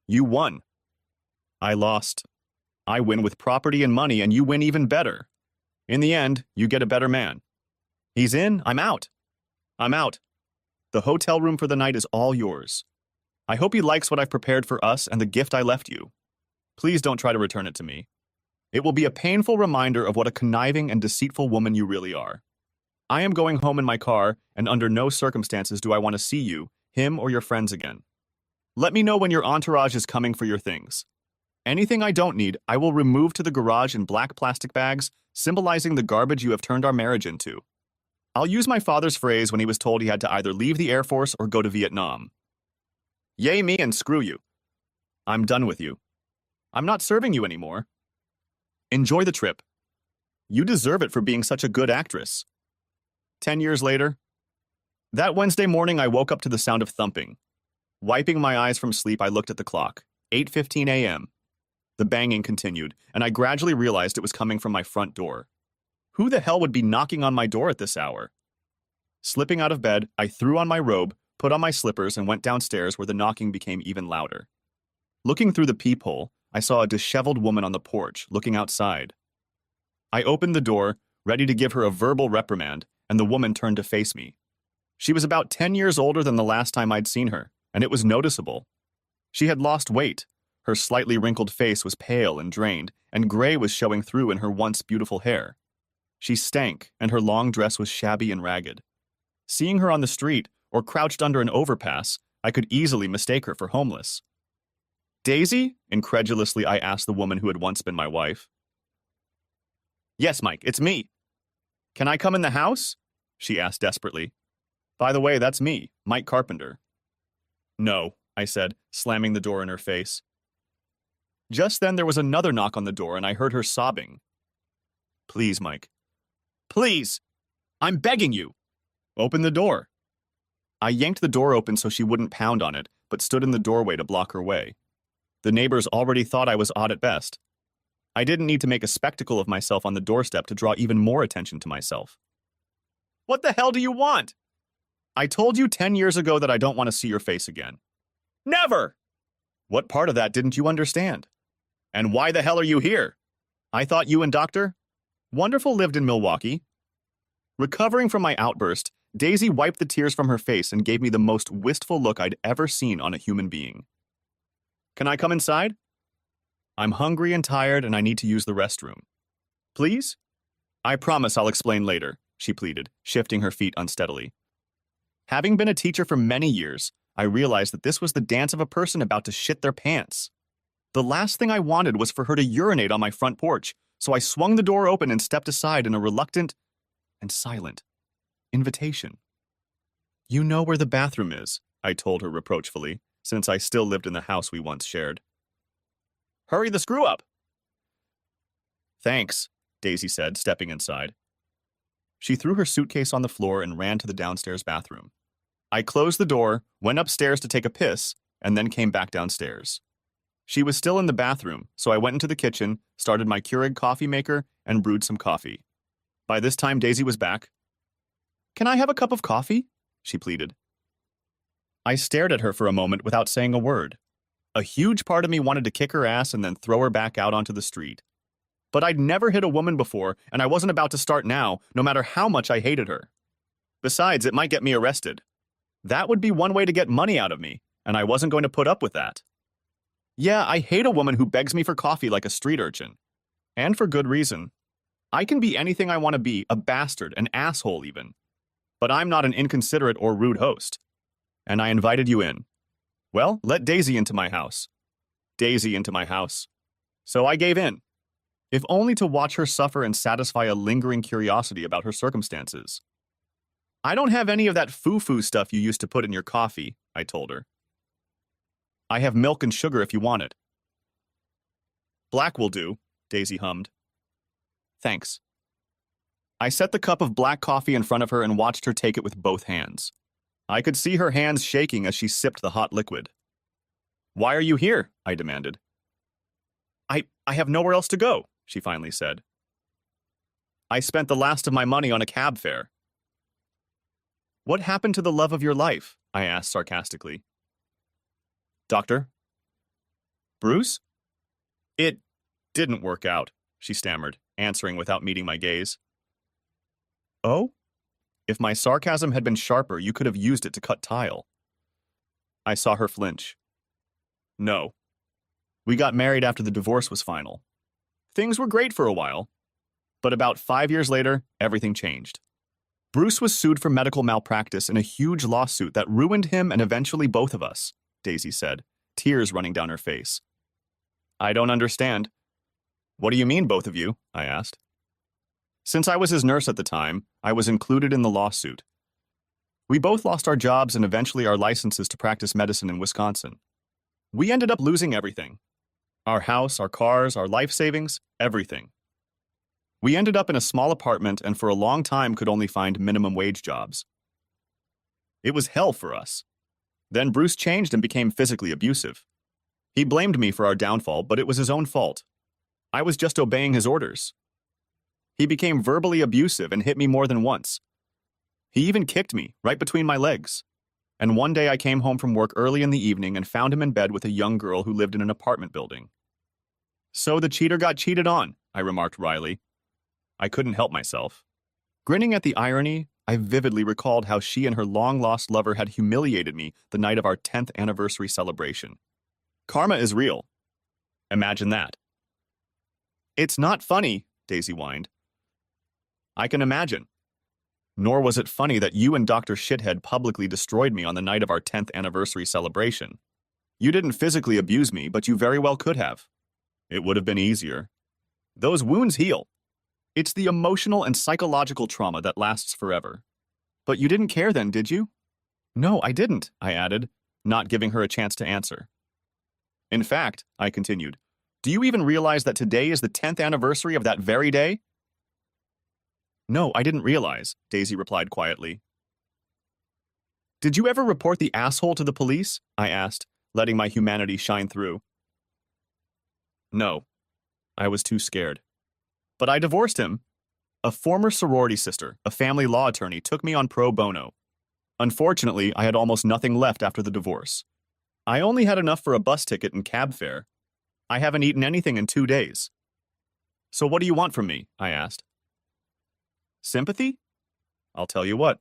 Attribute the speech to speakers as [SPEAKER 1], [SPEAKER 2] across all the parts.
[SPEAKER 1] You won. I lost. I win with property and money, and you win even better. In the end, you get a better man. He's in, I'm out. I'm out. The hotel room for the night is all yours. I hope he likes what I've prepared for us and the gift I left you. Please don't try to return it to me. It will be a painful reminder of what a conniving and deceitful woman you really are. I am going home in my car, and under no circumstances do I want to see you, him, or your friends again. Let me know when your entourage is coming for your things. Anything I don't need, I will remove to the garage in black plastic bags, symbolizing the garbage you have turned our marriage into. I'll use my father's phrase when he was told he had to either leave the Air Force or go to Vietnam. Yay me and screw you. I'm done with you. I'm not serving you anymore. Enjoy the trip. You deserve it for being such a good actress. 10 years later. That Wednesday morning, I woke up to the sound of thumping. Wiping my eyes from sleep, I looked at the clock. 8:15 a.m. The banging continued, and I gradually realized it was coming from my front door. Who the hell would be knocking on my door at this hour? Slipping out of bed, I threw on my robe, put on my slippers, and went downstairs where the knocking became even louder. Looking through the peephole, I saw a disheveled woman on the porch, looking outside. I opened the door, ready to give her a verbal reprimand, and the woman turned to face me. She was about 10 years older than the last time I'd seen her, and it was noticeable. She had lost weight. Her slightly wrinkled face was pale and drained, and gray was showing through in her once beautiful hair. She stank, and her long dress was shabby and ragged. Seeing her on the street, or crouched under an overpass, I could easily mistake her for homeless. Daisy? Incredulously, I asked the woman who had once been my wife. Yes, Mike, it's me. Can I come in the house? She asked desperately. By the way, that's me, Mike Carpenter. No, I said, slamming the door in her face. Just then there was another knock on the door, and I heard her sobbing. Please, Mike. Please! I'm begging you! Open the door. I yanked the door open so she wouldn't pound on it, but stood in the doorway to block her way. The neighbors already thought I was odd at best. I didn't need to make a spectacle of myself on the doorstep to draw even more attention to myself. What the hell do you want? I told you 10 years ago that I don't want to see your face again. Never! What part of that didn't you understand? And why the hell are you here? I thought you and Dr. Wonderful lived in Milwaukee. Recovering from my outburst, Daisy wiped the tears from her face and gave me the most wistful look I'd ever seen on a human being. Can I come inside? I'm hungry and tired, and I need to use the restroom. Please? I promise I'll explain later, she pleaded, shifting her feet unsteadily. Having been a teacher for many years, I realized that this was the dance of a person about to shit their pants. The last thing I wanted was for her to urinate on my front porch, so I swung the door open and stepped aside in a reluctant and silent invitation. You know where the bathroom is, I told her reproachfully, since I still lived in the house we once shared. Hurry the screw up! Thanks, Daisy said, stepping inside. She threw her suitcase on the floor and ran to the downstairs bathroom. I closed the door, went upstairs to take a piss, and then came back downstairs. She was still in the bathroom, so I went into the kitchen, started my Keurig coffee maker, and brewed some coffee. By this time, Daisy was back. Can I have a cup of coffee? She pleaded. I stared at her for a moment without saying a word. A huge part of me wanted to kick her ass and then throw her back out onto the street. But I'd never hit a woman before, and I wasn't about to start now, no matter how much I hated her. Besides, it might get me arrested. That would be one way to get money out of me, and I wasn't going to put up with that. Yeah, I hate a woman who begs me for coffee like a street urchin. And for good reason. I can be anything I want to be, a bastard, an asshole even. But I'm not an inconsiderate or rude host. And I invited you in. Well, let Daisy into my house. Daisy into my house. So I gave in. If only to watch her suffer and satisfy a lingering curiosity about her circumstances. I don't have any of that foo-foo stuff you used to put in your coffee, I told her. I have milk and sugar if you want it. Black will do, Daisy hummed. Thanks. I set the cup of black coffee in front of her and watched her take it with both hands. I could see her hands shaking as she sipped the hot liquid. Why are you here? I demanded. I have nowhere else to go, she finally said. I spent the last of my money on a cab fare. What happened to the love of your life? I asked sarcastically. Doctor? Bruce? It didn't work out, she stammered, answering without meeting my gaze. Oh? If my sarcasm had been sharper, you could have used it to cut tile. I saw her flinch. No. We got married after the divorce was final. Things were great for a while. But about 5 years later, everything changed. Bruce was sued for medical malpractice in a huge lawsuit that ruined him and eventually both of us, Daisy said, tears running down her face. I don't understand. What do you mean, both of you? I asked. Since I was his nurse at the time, I was included in the lawsuit. We both lost our jobs and eventually our licenses to practice medicine in Wisconsin. We ended up losing everything. Our house, our cars, our life savings, everything. We ended up in a small apartment and for a long time could only find minimum wage jobs. It was hell for us. Then Bruce changed and became physically abusive. He blamed me for our downfall, but it was his own fault. I was just obeying his orders. He became verbally abusive and hit me more than once. He even kicked me right between my legs. And one day I came home from work early in the evening and found him in bed with a young girl who lived in an apartment building. So the cheater got cheated on, I remarked wryly. I couldn't help myself. Grinning at the irony, I vividly recalled how she and her long-lost lover had humiliated me the night of our 10th anniversary celebration. Karma is real. Imagine that. It's not funny, Daisy whined. I can imagine. Nor was it funny that you and Dr. Shithead publicly destroyed me on the night of our 10th anniversary celebration. You didn't physically abuse me, but you very well could have. It would have been easier. Those wounds heal. It's the emotional and psychological trauma that lasts forever. But you didn't care then, did you? No, I didn't, I added, not giving her a chance to answer. In fact, I continued, do you even realize that today is the 10th anniversary of that very day? No, I didn't realize, Daisy replied quietly. Did you ever report the asshole to the police? I asked, letting my humanity shine through. No, I was too scared. But I divorced him. A former sorority sister, a family law attorney, took me on pro bono. Unfortunately, I had almost nothing left after the divorce. I only had enough for a bus ticket and cab fare. I haven't eaten anything in 2 days. So what do you want from me? I asked. Sympathy? I'll tell you what.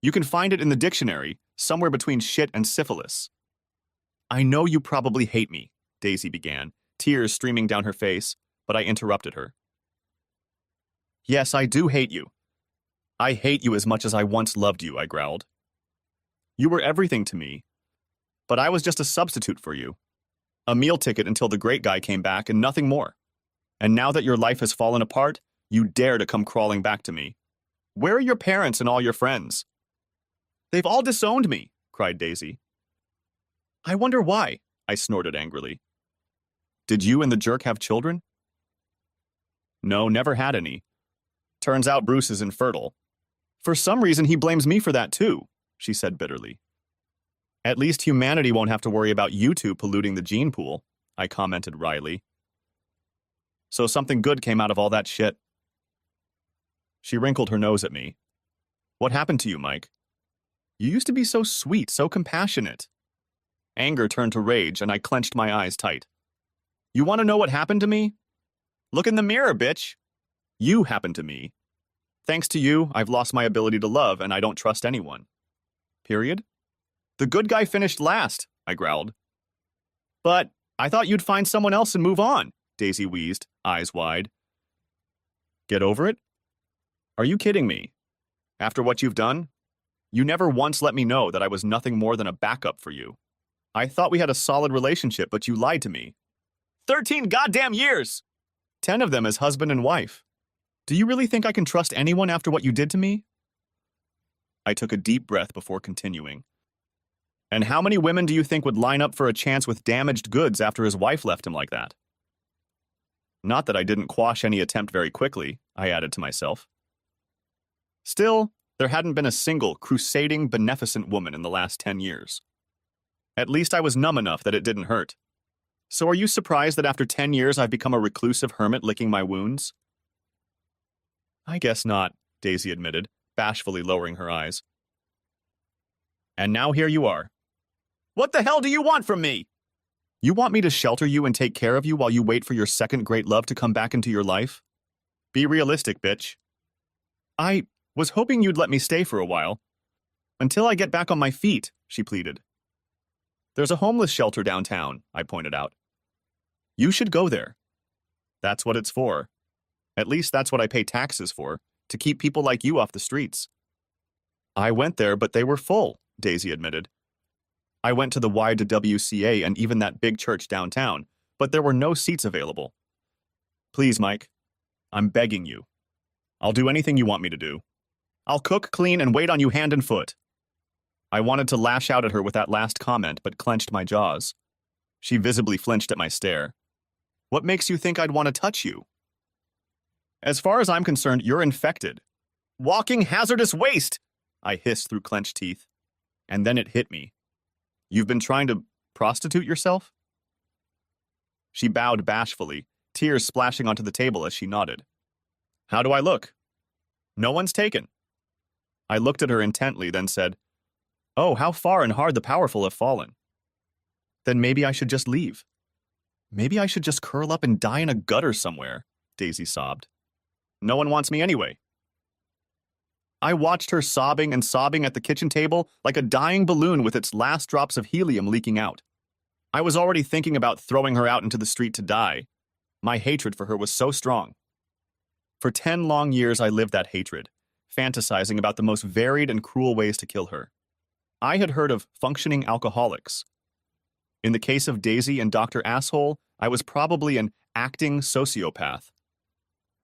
[SPEAKER 1] You can find it in the dictionary, somewhere between shit and syphilis. I know you probably hate me, Daisy began, tears streaming down her face, but I interrupted her. Yes, I do hate you. I hate you as much as I once loved you, I growled. You were everything to me, but I was just a substitute for you. A meal ticket until the great guy came back and nothing more. And now that your life has fallen apart, you dare to come crawling back to me. Where are your parents and all your friends? They've all disowned me, cried Daisy. I wonder why, I snorted angrily. Did you and the jerk have children? No, never had any. Turns out Bruce is infertile. For some reason, he blames me for that too, she said bitterly. At least humanity won't have to worry about you two polluting the gene pool, I commented wryly. So something good came out of all that shit. She wrinkled her nose at me. What happened to you, Mike? You used to be so sweet, so compassionate. Anger turned to rage, and I clenched my eyes tight. You want to know what happened to me? Look in the mirror, bitch. You happened to me. Thanks to you, I've lost my ability to love, and I don't trust anyone. Period. The good guy finished last, I growled. But I thought you'd find someone else and move on, Daisy wheezed, eyes wide. Get over it? Are you kidding me? After what you've done? You never once let me know that I was nothing more than a backup for you. I thought we had a solid relationship, but you lied to me. 13 goddamn years! 10 of them as husband and wife. Do you really think I can trust anyone after what you did to me? I took a deep breath before continuing. And how many women do you think would line up for a chance with damaged goods after his wife left him like that? Not that I didn't quash any attempt very quickly, I added to myself. Still, there hadn't been a single crusading, beneficent woman in the last 10 years. At least I was numb enough that it didn't hurt. So are you surprised that after 10 years I've become a reclusive hermit licking my wounds? I guess not, Daisy admitted, bashfully lowering her eyes. And now here you are. What the hell do you want from me? You want me to shelter you and take care of you while you wait for your second great love to come back into your life? Be realistic, bitch. I was hoping you'd let me stay for a while. Until I get back on my feet, she pleaded. There's a homeless shelter downtown, I pointed out. You should go there. That's what it's for. At least that's what I pay taxes for, to keep people like you off the streets. I went there, but they were full, Daisy admitted. I went to the YWCA and even that big church downtown, but there were no seats available. Please, Mike, I'm begging you. I'll do anything you want me to do. I'll cook, clean, and wait on you hand and foot. I wanted to lash out at her with that last comment, but clenched my jaws. She visibly flinched at my stare. What makes you think I'd want to touch you? As far as I'm concerned, you're infected. Walking hazardous waste! I hissed through clenched teeth. And then it hit me. You've been trying to prostitute yourself? She bowed bashfully, tears splashing onto the table as she nodded. How do I look? No one's taken. I looked at her intently, then said, Oh, how far and hard the powerful have fallen. Then maybe I should just leave. Maybe I should just curl up and die in a gutter somewhere, Daisy sobbed. No one wants me anyway. I watched her sobbing and sobbing at the kitchen table like a dying balloon with its last drops of helium leaking out. I was already thinking about throwing her out into the street to die. My hatred for her was so strong. For 10 long years I lived that hatred, fantasizing about the most varied and cruel ways to kill her. I had heard of functioning alcoholics. In the case of Daisy and Dr. Asshole, I was probably an acting sociopath.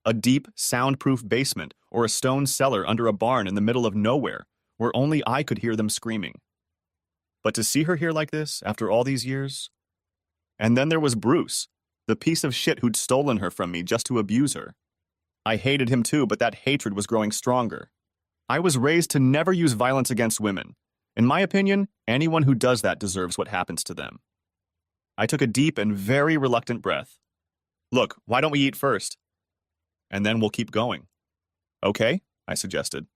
[SPEAKER 1] A deep, soundproof basement or a stone cellar under a barn in the middle of nowhere, where only I could hear them screaming. But to see her here like this, after all these years? And then there was Bruce, the piece of shit who'd stolen her from me just to abuse her. I hated him too, but that hatred was growing stronger. I was raised to never use violence against women. In my opinion, anyone who does that deserves what happens to them. I took a deep and very reluctant breath. Look, why don't we eat first? And then we'll keep going. Okay, I suggested.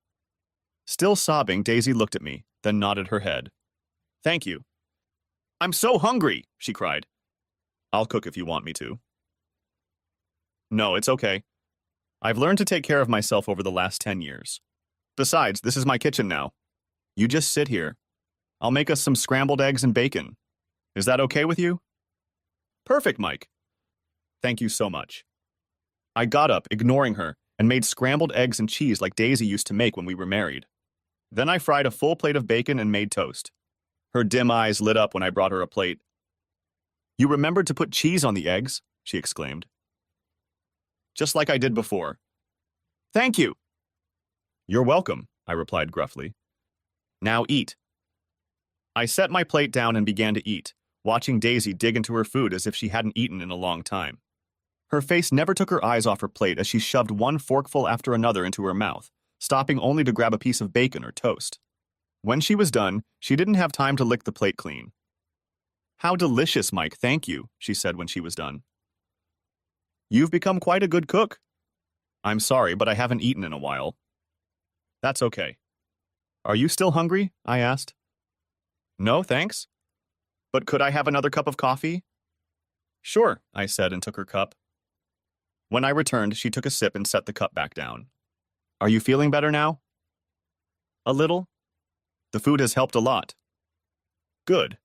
[SPEAKER 1] Still sobbing, Daisy looked at me, then nodded her head. Thank you. I'm so hungry, she cried. I'll cook if you want me to. No, it's okay. I've learned to take care of myself over the last 10 years. Besides, this is my kitchen now. You just sit here. I'll make us some scrambled eggs and bacon. Is that okay with you? Perfect, Mike. Thank you so much. I got up, ignoring her, and made scrambled eggs and cheese like Daisy used to make when we were married. Then I fried a full plate of bacon and made toast. Her dim eyes lit up when I brought her a plate. You remembered to put cheese on the eggs, she exclaimed. Just like I did before. Thank you. You're welcome, I replied gruffly. Now eat. I set my plate down and began to eat, watching Daisy dig into her food as if she hadn't eaten in a long time. Her face never took her eyes off her plate as she shoved one forkful after another into her mouth, stopping only to grab a piece of bacon or toast. When she was done, she didn't have time to lick the plate clean. How delicious, Mike, thank you, she said when she was done. You've become quite a good cook. I'm sorry, but I haven't eaten in a while. That's okay. Are you still hungry? I asked. No, thanks. But could I have another cup of coffee? Sure, I said and took her cup. When I returned, she took a sip and set the cup back down. Are you feeling better now? A little. The food has helped a lot. Good.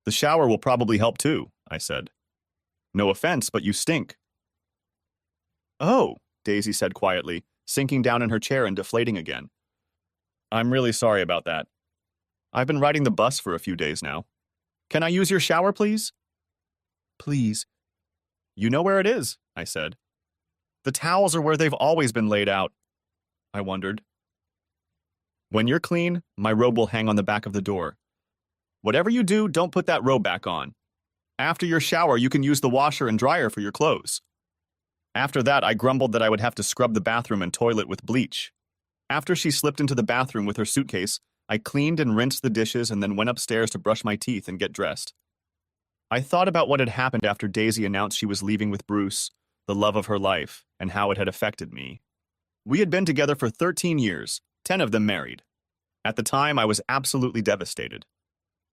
[SPEAKER 1] The shower will probably help too, I said. No offense, but you stink. Oh, Daisy said quietly, sinking down in her chair and deflating again. I'm really sorry about that. I've been riding the bus for a few days now. Can I use your shower, please? Please. You know where it is, I said. The towels are where they've always been laid out. I wondered. When you're clean, my robe will hang on the back of the door. Whatever you do, don't put that robe back on. After your shower, you can use the washer and dryer for your clothes. After that, I grumbled that I would have to scrub the bathroom and toilet with bleach. After she slipped into the bathroom with her suitcase, I cleaned and rinsed the dishes and then went upstairs to brush my teeth and get dressed. I thought about what had happened after Daisy announced she was leaving with Bruce, the love of her life, and how it had affected me. We had been together for 13 years, 10 of them married. At the time, I was absolutely devastated.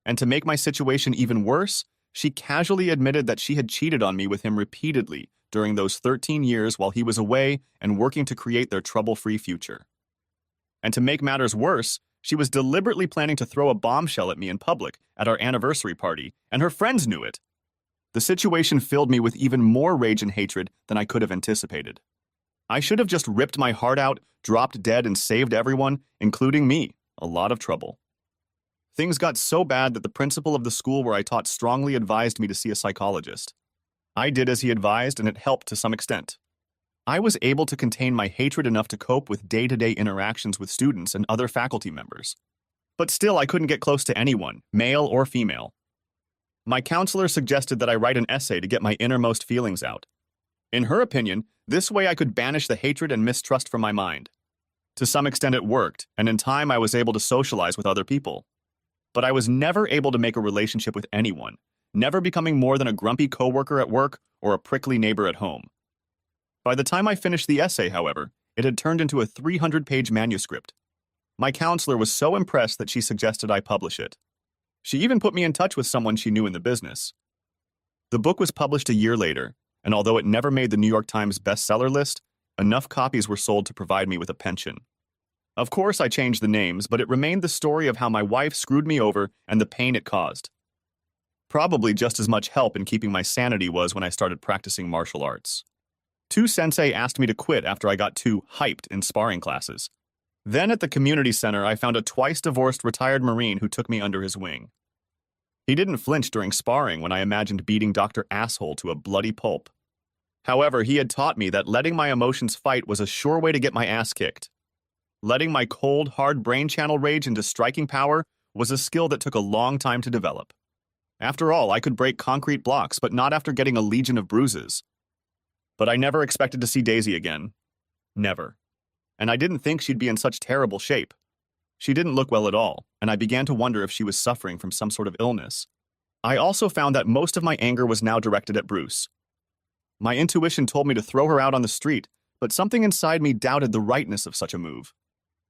[SPEAKER 1] And to make my situation even worse, she casually admitted that she had cheated on me with him repeatedly during those 13 years while he was away and working to create their trouble-free future. And to make matters worse, she was deliberately planning to throw a bombshell at me in public at our anniversary party, and her friends knew it. The situation filled me with even more rage and hatred than I could have anticipated. I should have just ripped my heart out, dropped dead, and saved everyone, including me, a lot of trouble. Things got so bad that the principal of the school where I taught strongly advised me to see a psychologist. I did as he advised, and it helped to some extent. I was able to contain my hatred enough to cope with day-to-day interactions with students and other faculty members. But still, I couldn't get close to anyone, male or female. My counselor suggested that I write an essay to get my innermost feelings out. In her opinion, this way I could banish the hatred and mistrust from my mind. To some extent it worked, and in time I was able to socialize with other people. But I was never able to make a relationship with anyone, never becoming more than a grumpy coworker at work or a prickly neighbor at home. By the time I finished the essay, however, it had turned into a 300-page manuscript. My counselor was so impressed that she suggested I publish it. She even put me in touch with someone she knew in the business. The book was published a year later, and although it never made the New York Times bestseller list, enough copies were sold to provide me with a pension. Of course, I changed the names, but it remained the story of how my wife screwed me over and the pain it caused. Probably just as much help in keeping my sanity was when I started practicing martial arts. Two sensei asked me to quit after I got too hyped in sparring classes. Then at the community center, I found a twice-divorced retired Marine who took me under his wing. He didn't flinch during sparring when I imagined beating Dr. Asshole to a bloody pulp. However, he had taught me that letting my emotions fight was a sure way to get my ass kicked. Letting my cold, hard brain channel rage into striking power was a skill that took a long time to develop. After all, I could break concrete blocks, but not after getting a legion of bruises. But I never expected to see Daisy again. Never. And I didn't think she'd be in such terrible shape. She didn't look well at all, and I began to wonder if she was suffering from some sort of illness. I also found that most of my anger was now directed at Bruce. My intuition told me to throw her out on the street, but something inside me doubted the rightness of such a move.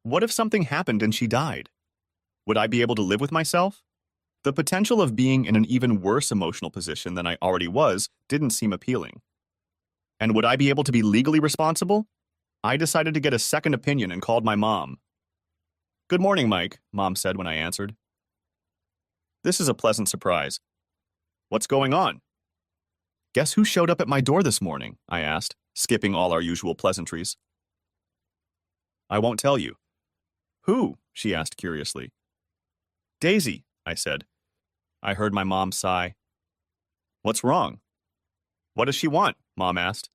[SPEAKER 1] What if something happened and she died? Would I be able to live with myself? The potential of being in an even worse emotional position than I already was didn't seem appealing. And would I be able to be legally responsible? I decided to get a second opinion and called my mom. "Good morning, Mike," Mom said when I answered. "This is a pleasant surprise. What's going on?" "Guess who showed up at my door this morning?" I asked, skipping all our usual pleasantries. "I won't tell you." "Who?" she asked curiously. "Daisy," I said. I heard my mom sigh. "What's wrong?" "What does she want?" Mom asked.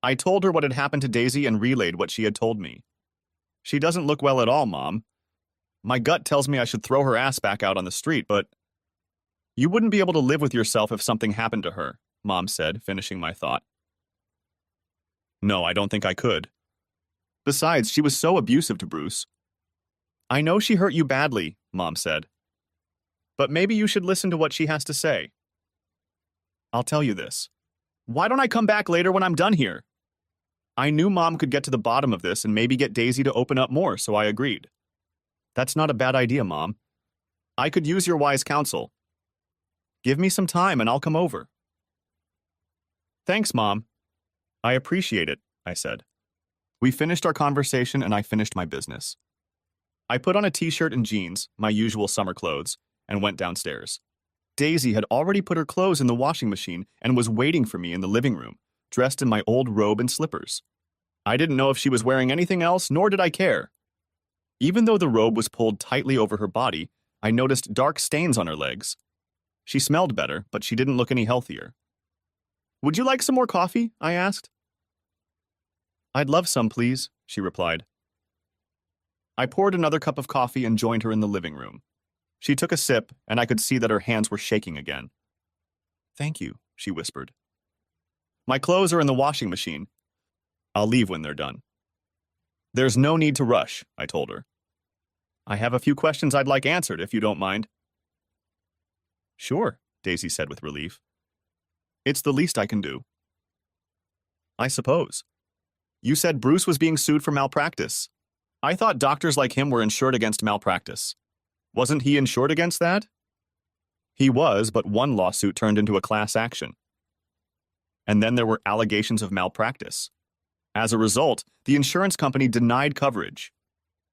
[SPEAKER 1] I told her what had happened to Daisy and relayed what she had told me. "She doesn't look well at all, Mom. My gut tells me I should throw her ass back out on the street, but..." "You wouldn't be able to live with yourself if something happened to her," Mom said, finishing my thought. "No, I don't think I could. Besides, she was so abusive to Bruce." "I know she hurt you badly," Mom said. "But maybe you should listen to what she has to say." "I'll tell you this. Why don't I come back later when I'm done here?" I knew Mom could get to the bottom of this and maybe get Daisy to open up more, so I agreed. "That's not a bad idea, Mom. I could use your wise counsel. Give me some time and I'll come over." "Thanks, Mom. I appreciate it," I said. We finished our conversation and I finished my business. I put on a t-shirt and jeans, my usual summer clothes, and went downstairs. Daisy had already put her clothes in the washing machine and was waiting for me in the living room, dressed in my old robe and slippers. I didn't know if she was wearing anything else, nor did I care. Even though the robe was pulled tightly over her body, I noticed dark stains on her legs. She smelled better, but she didn't look any healthier. "Would you like some more coffee?" I asked. "I'd love some, please," she replied. I poured another cup of coffee and joined her in the living room. She took a sip, and I could see that her hands were shaking again. "Thank you," she whispered. "My clothes are in the washing machine. I'll leave when they're done." "There's no need to rush," I told her. "I have a few questions I'd like answered, if you don't mind." "Sure," Daisy said with relief. "It's the least I can do." "I suppose. You said Bruce was being sued for malpractice. I thought doctors like him were insured against malpractice. Wasn't he insured against that?" He was, but one lawsuit turned into a class action. And then there were allegations of malpractice. As a result, the insurance company denied coverage.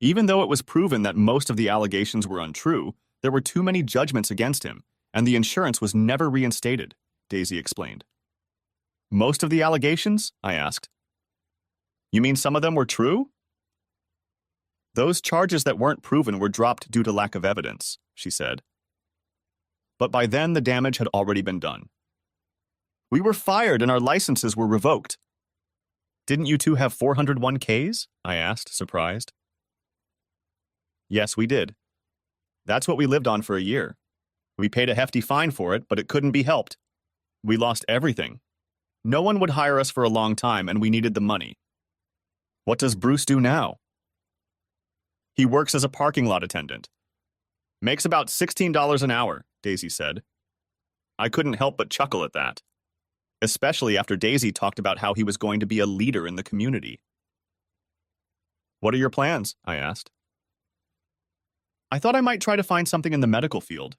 [SPEAKER 1] Even though it was proven that most of the allegations were untrue, there were too many judgments against him, and the insurance was never reinstated, Daisy explained. Most of the allegations? I asked. You mean some of them were true? Those charges that weren't proven were dropped due to lack of evidence, she said. But by then the damage had already been done. We were fired and our licenses were revoked. Didn't you two have 401ks? I asked, surprised. Yes, we did. That's what we lived on for a year. We paid a hefty fine for it, but it couldn't be helped. We lost everything. No one would hire us for a long time, and we needed the money. What does Bruce do now? He works as a parking lot attendant. Makes about $16 an hour, Daisy said. I couldn't help but chuckle at that, especially after Daisy talked about how he was going to be a leader in the community. What are your plans? I asked. I thought I might try to find something in the medical field.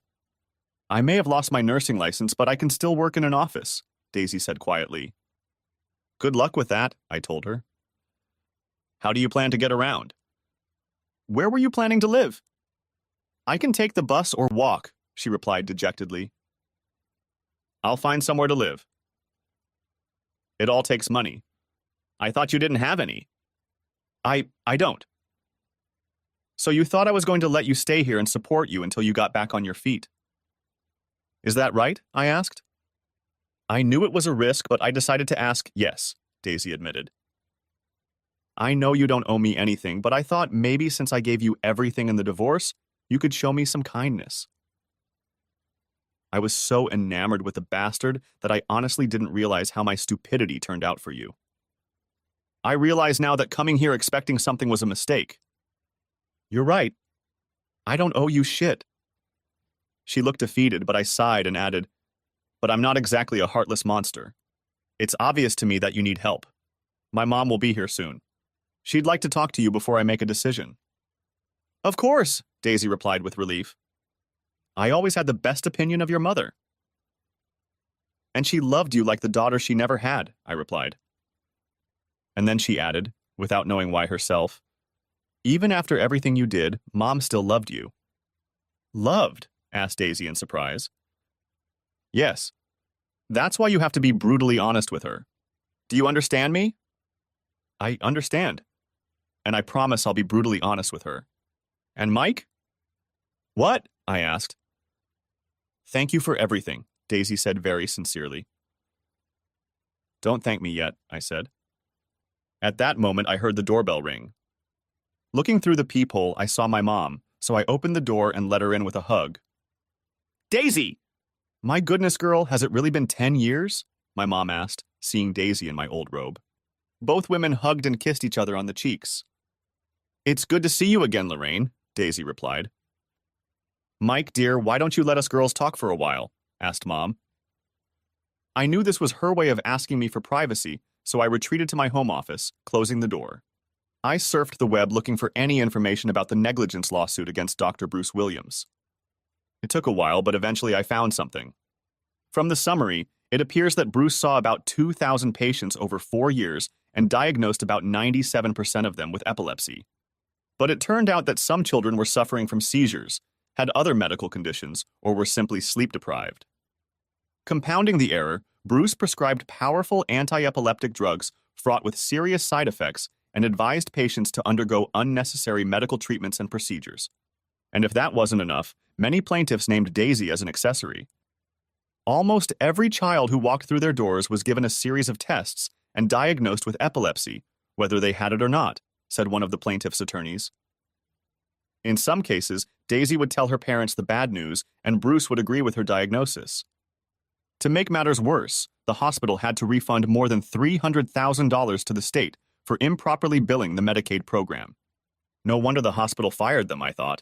[SPEAKER 1] I may have lost my nursing license, but I can still work in an office, Daisy said quietly. Good luck with that, I told her. How do you plan to get around? Where were you planning to live? I can take the bus or walk, she replied dejectedly. I'll find somewhere to live. It all takes money. I thought you didn't have any. I don't. So you thought I was going to let you stay here and support you until you got back on your feet. Is that right? I asked. I knew it was a risk, but I decided to ask yes, Daisy admitted. I know you don't owe me anything, but I thought maybe since I gave you everything in the divorce, you could show me some kindness. I was so enamored with the bastard that I honestly didn't realize how my stupidity turned out for you. I realize now that coming here expecting something was a mistake. You're right. I don't owe you shit. She looked defeated, but I sighed and added, but I'm not exactly a heartless monster. It's obvious to me that you need help. My mom will be here soon. She'd like to talk to you before I make a decision. Of course, Daisy replied with relief. I always had the best opinion of your mother. And she loved you like the daughter she never had, I replied. And then she added, without knowing why herself, even after everything you did, Mom still loved you. Loved? Asked Daisy in surprise. Yes. That's why you have to be brutally honest with her. Do you understand me? I understand. And I promise I'll be brutally honest with her. And Mike? What? I asked. Thank you for everything, Daisy said very sincerely. Don't thank me yet, I said. At that moment, I heard the doorbell ring. Looking through the peephole, I saw my mom, so I opened the door and let her in with a hug. Daisy! My goodness, girl, has it really been 10 years? My mom asked, seeing Daisy in my old robe. Both women hugged and kissed each other on the cheeks. It's good to see you again, Lorraine, Daisy replied. Mike, dear, why don't you let us girls talk for a while? Asked Mom. I knew this was her way of asking me for privacy, so I retreated to my home office, closing the door. I surfed the web looking for any information about the negligence lawsuit against Dr. Bruce Williams. It took a while, but eventually I found something. From the summary, it appears that Bruce saw about 2,000 patients over 4 years and diagnosed about 97% of them with epilepsy. But it turned out that some children were suffering from seizures, had other medical conditions, or were simply sleep-deprived. Compounding the error, Bruce prescribed powerful anti-epileptic drugs fraught with serious side effects and advised patients to undergo unnecessary medical treatments and procedures. And if that wasn't enough, many plaintiffs named Daisy as an accessory. Almost every child who walked through their doors was given a series of tests and diagnosed with epilepsy, whether they had it or not, said one of the plaintiff's attorneys. In some cases, Daisy would tell her parents the bad news, and Bruce would agree with her diagnosis. To make matters worse, the hospital had to refund more than $300,000 to the state for improperly billing the Medicaid program. No wonder the hospital fired them, I thought.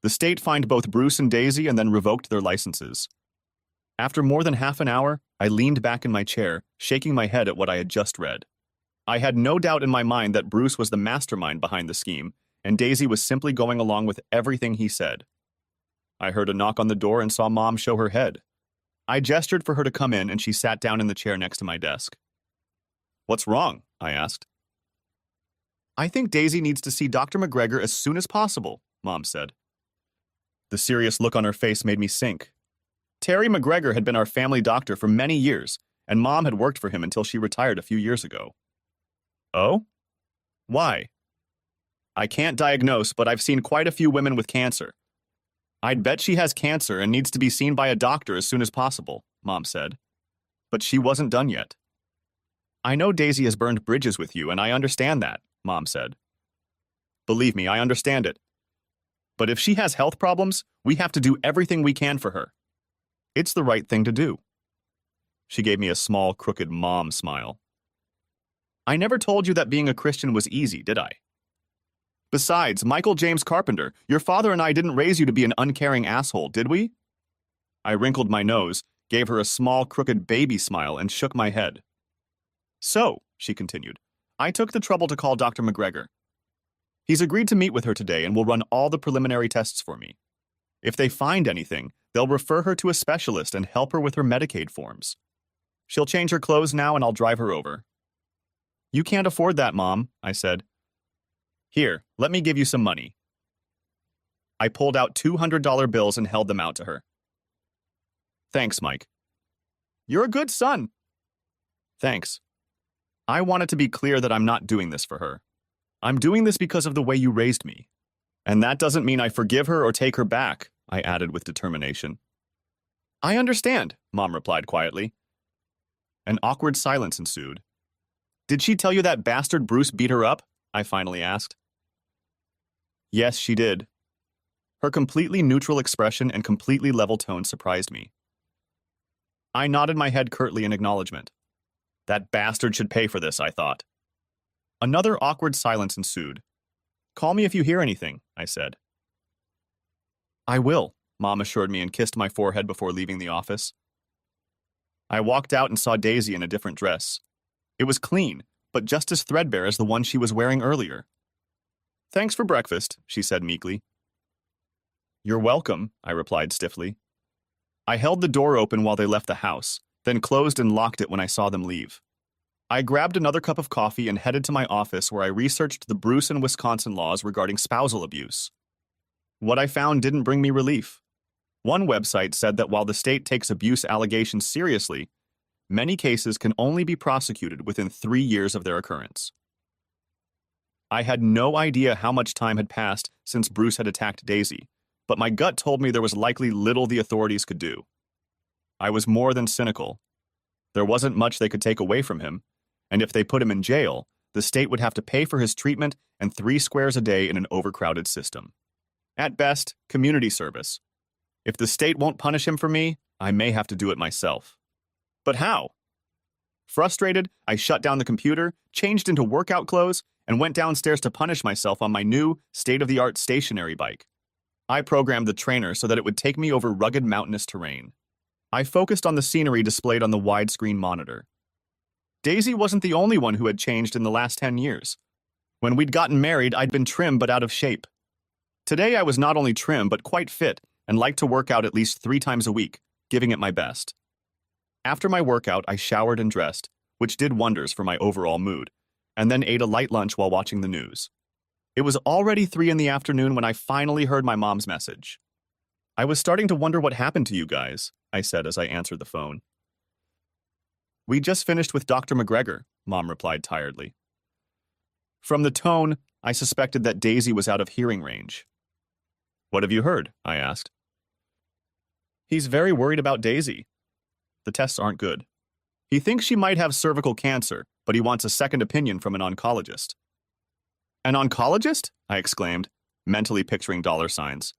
[SPEAKER 1] The state fined both Bruce and Daisy and then revoked their licenses. After more than half an hour, I leaned back in my chair, shaking my head at what I had just read. I had no doubt in my mind that Bruce was the mastermind behind the scheme, and Daisy was simply going along with everything he said. I heard a knock on the door and saw Mom show her head. I gestured for her to come in, and she sat down in the chair next to my desk. "What's wrong?" I asked. "I think Daisy needs to see Dr. McGregor as soon as possible," Mom said. The serious look on her face made me sink. Terry McGregor had been our family doctor for many years, and Mom had worked for him until she retired a few years ago. "Oh? Why?" "I can't diagnose, but I've seen quite a few women with cancer. I'd bet she has cancer and needs to be seen by a doctor as soon as possible," Mom said. But she wasn't done yet. "I know Daisy has burned bridges with you, and I understand that," Mom said. "Believe me, I understand it. But if she has health problems, we have to do everything we can for her. It's the right thing to do." She gave me a small, crooked mom smile. "I never told you that being a Christian was easy, did I? Besides, Michael James Carpenter, your father and I didn't raise you to be an uncaring asshole, did we?" I wrinkled my nose, gave her a small, crooked baby smile, and shook my head. "So," she continued, "I took the trouble to call Dr. McGregor. He's agreed to meet with her today and will run all the preliminary tests for me. If they find anything, they'll refer her to a specialist and help her with her Medicaid forms. She'll change her clothes now and I'll drive her over." "You can't afford that, Mom," I said. "Here, let me give you some money." I pulled out $200 bills and held them out to her. "Thanks, Mike." "You're a good son." "Thanks. I want it to be clear that I'm not doing this for her. I'm doing this because of the way you raised me. And that doesn't mean I forgive her or take her back," I added with determination. "I understand," Mom replied quietly. An awkward silence ensued. "Did she tell you that bastard Bruce beat her up?" I finally asked. "Yes, she did." Her completely neutral expression and completely level tone surprised me. I nodded my head curtly in acknowledgement. That bastard should pay for this, I thought. Another awkward silence ensued. "Call me if you hear anything," I said. "I will," Mom assured me and kissed my forehead before leaving the office. I walked out and saw Daisy in a different dress. It was clean, but just as threadbare as the one she was wearing earlier. "Thanks for breakfast," she said meekly. "You're welcome," I replied stiffly. I held the door open while they left the house, then closed and locked it when I saw them leave. I grabbed another cup of coffee and headed to my office where I researched the Bruce and Wisconsin laws regarding spousal abuse. What I found didn't bring me relief. One website said that while the state takes abuse allegations seriously, many cases can only be prosecuted within 3 years of their occurrence. I had no idea how much time had passed since Bruce had attacked Daisy, but my gut told me there was likely little the authorities could do. I was more than cynical. There wasn't much they could take away from him, and if they put him in jail, the state would have to pay for his treatment and 3 squares a day in an overcrowded system. At best, community service. If the state won't punish him for me, I may have to do it myself. But how? Frustrated, I shut down the computer, changed into workout clothes, and went downstairs to punish myself on my new, state-of-the-art stationary bike. I programmed the trainer so that it would take me over rugged mountainous terrain. I focused on the scenery displayed on the widescreen monitor. Daisy wasn't the only one who had changed in the last 10 years. When we'd gotten married, I'd been trim but out of shape. Today I was not only trim but quite fit and liked to work out at least 3 times a week, giving it my best. After my workout, I showered and dressed, which did wonders for my overall mood, and then ate a light lunch while watching the news. It was already 3 in the afternoon when I finally heard my mom's message. "I was starting to wonder what happened to you guys," I said as I answered the phone. "We just finished with Dr. McGregor," Mom replied tiredly. From the tone, I suspected that Daisy was out of hearing range. "What have you heard?" I asked. "He's very worried about Daisy. The tests aren't good. He thinks she might have cervical cancer, but he wants a second opinion from an oncologist." "An oncologist?" I exclaimed, mentally picturing dollar signs.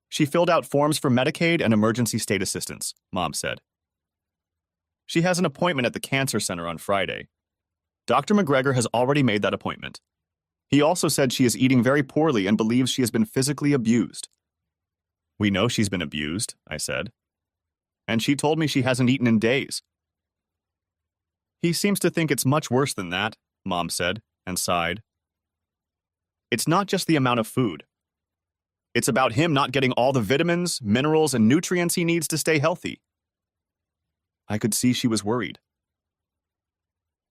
[SPEAKER 1] "She filled out forms for Medicaid and emergency state assistance," Mom said. "She has an appointment at the cancer center on Friday. Dr. McGregor has already made that appointment. He also said she is eating very poorly and believes she has been physically abused." "We know she's been abused," I said. "And she told me she hasn't eaten in days." "He seems to think it's much worse than that," Mom said, and sighed. "It's not just the amount of food. It's about him not getting all the vitamins, minerals, and nutrients he needs to stay healthy. I could see she was worried.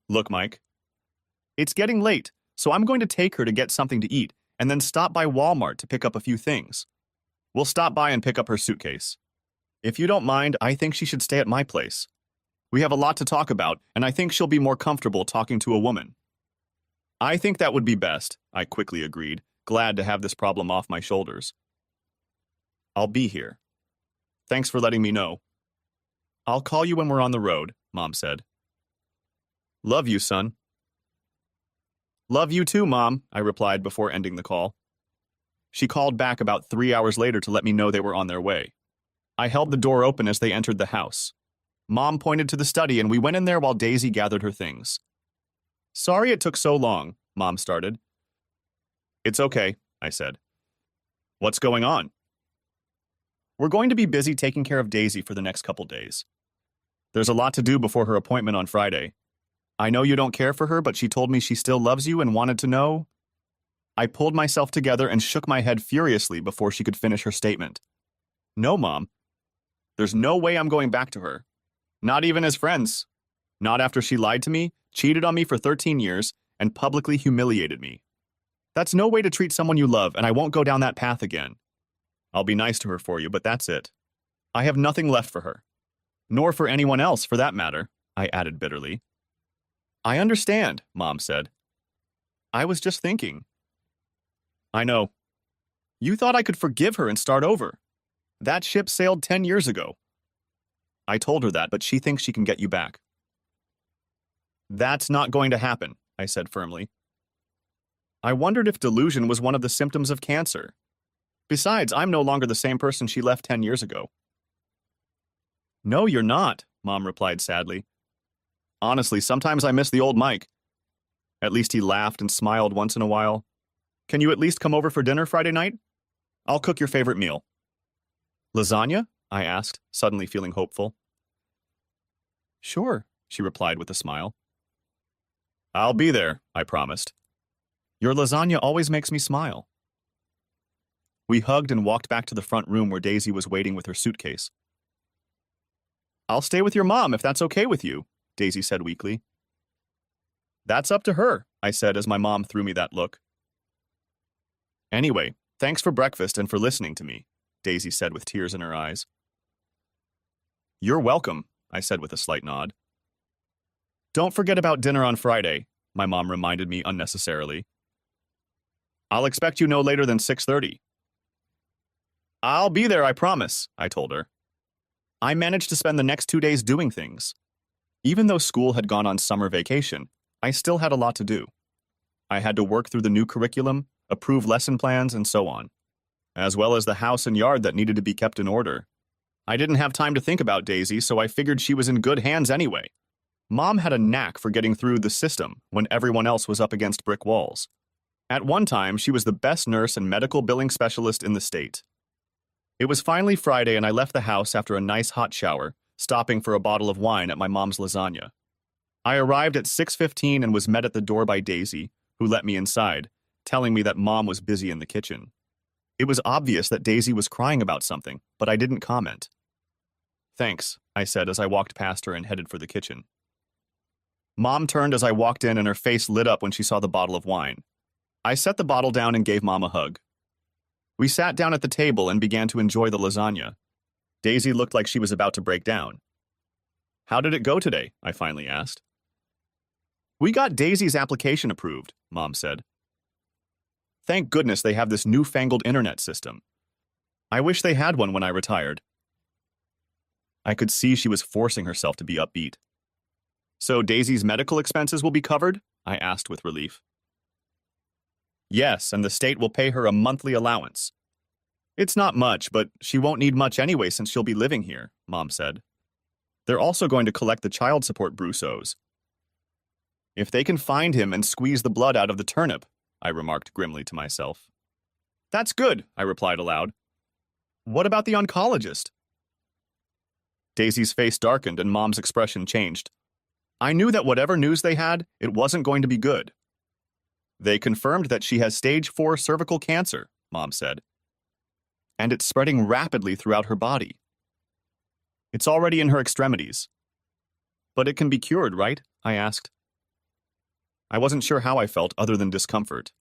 [SPEAKER 1] Look, Mike, it's getting late, so I'm going to take her to get something to eat and then stop by Walmart to pick up a few things. We'll stop by and pick up her suitcase. If you don't mind, I think she should stay at my place. We have a lot to talk about, and I think she'll be more comfortable talking to a woman. I think that would be best, I quickly agreed, glad to have this problem off my shoulders. I'll be here. Thanks for letting me know. I'll call you when we're on the road, Mom said. Love you, son. Love you too, Mom, I replied before ending the call. She called back about 3 hours later to let me know they were on their way. I held the door open as they entered the house. Mom pointed to the study and we went in there while Daisy gathered her things. Sorry it took so long, Mom started. It's okay, I said. What's going on? We're going to be busy taking care of Daisy for the next couple days. There's a lot to do before her appointment on Friday. I know you don't care for her, but she told me she still loves you and wanted to know. I pulled myself together and shook my head furiously before she could finish her statement. No, Mom. There's no way I'm going back to her. Not even as friends. Not after she lied to me, cheated on me for 13 years, and publicly humiliated me. That's no way to treat someone you love, and I won't go down that path again. I'll be nice to her for you, but that's it. I have nothing left for her. Nor for anyone else, for that matter, I added bitterly. I understand, Mom said. I was just thinking. I know. You thought I could forgive her and start over. That ship sailed 10 years ago. I told her that, but she thinks she can get you back. That's not going to happen, I said firmly. I wondered if delusion was one of the symptoms of cancer. Besides, I'm no longer the same person she left 10 years ago. No, you're not, Mom replied sadly. Honestly, sometimes I miss the old Mike. At least he laughed and smiled once in a while. Can you at least come over for dinner Friday night? I'll cook your favorite meal. Lasagna? I asked, suddenly feeling hopeful. Sure, she replied with a smile. I'll be there, I promised. Your lasagna always makes me smile. We hugged and walked back to the front room where Daisy was waiting with her suitcase. I'll stay with your mom if that's okay with you, Daisy said weakly. That's up to her, I said as my mom threw me that look. Anyway, thanks for breakfast and for listening to me, Daisy said with tears in her eyes. You're welcome, I said with a slight nod. Don't forget about dinner on Friday, my mom reminded me unnecessarily. I'll expect you no later than 6:30. I'll be there, I promise, I told her. I managed to spend the next 2 days doing things. Even though school had gone on summer vacation, I still had a lot to do. I had to work through the new curriculum, approve lesson plans, and so on, as well as the house and yard that needed to be kept in order. I didn't have time to think about Daisy, so I figured she was in good hands anyway. Mom had a knack for getting through the system when everyone else was up against brick walls. At one time, she was the best nurse and medical billing specialist in the state. It was finally Friday and I left the house after a nice hot shower, stopping for a bottle of wine at my mom's lasagna. I arrived at 6:15 and was met at the door by Daisy, who let me inside, telling me that Mom was busy in the kitchen. It was obvious that Daisy was crying about something, but I didn't comment. Thanks, I said as I walked past her and headed for the kitchen. Mom turned as I walked in and her face lit up when she saw the bottle of wine. I set the bottle down and gave Mom a hug. We sat down at the table and began to enjoy the lasagna. Daisy looked like she was about to break down. How did it go today? I finally asked. We got Daisy's application approved, Mom said. Thank goodness they have this newfangled internet system. I wish they had one when I retired. I could see she was forcing herself to be upbeat. So Daisy's medical expenses will be covered? I asked with relief. Yes, and the state will pay her a monthly allowance. It's not much, but she won't need much anyway since she'll be living here, Mom said. They're also going to collect the child support Bruce owes. If they can find him and squeeze the blood out of the turnip, I remarked grimly to myself. That's good, I replied aloud. What about the oncologist? Daisy's face darkened and Mom's expression changed. I knew that whatever news they had, it wasn't going to be good. They confirmed that she has stage 4 cervical cancer, Mom said. and it's spreading rapidly throughout her body. It's already in her extremities. But it can be cured, right? I asked. I wasn't sure how I felt other than discomfort.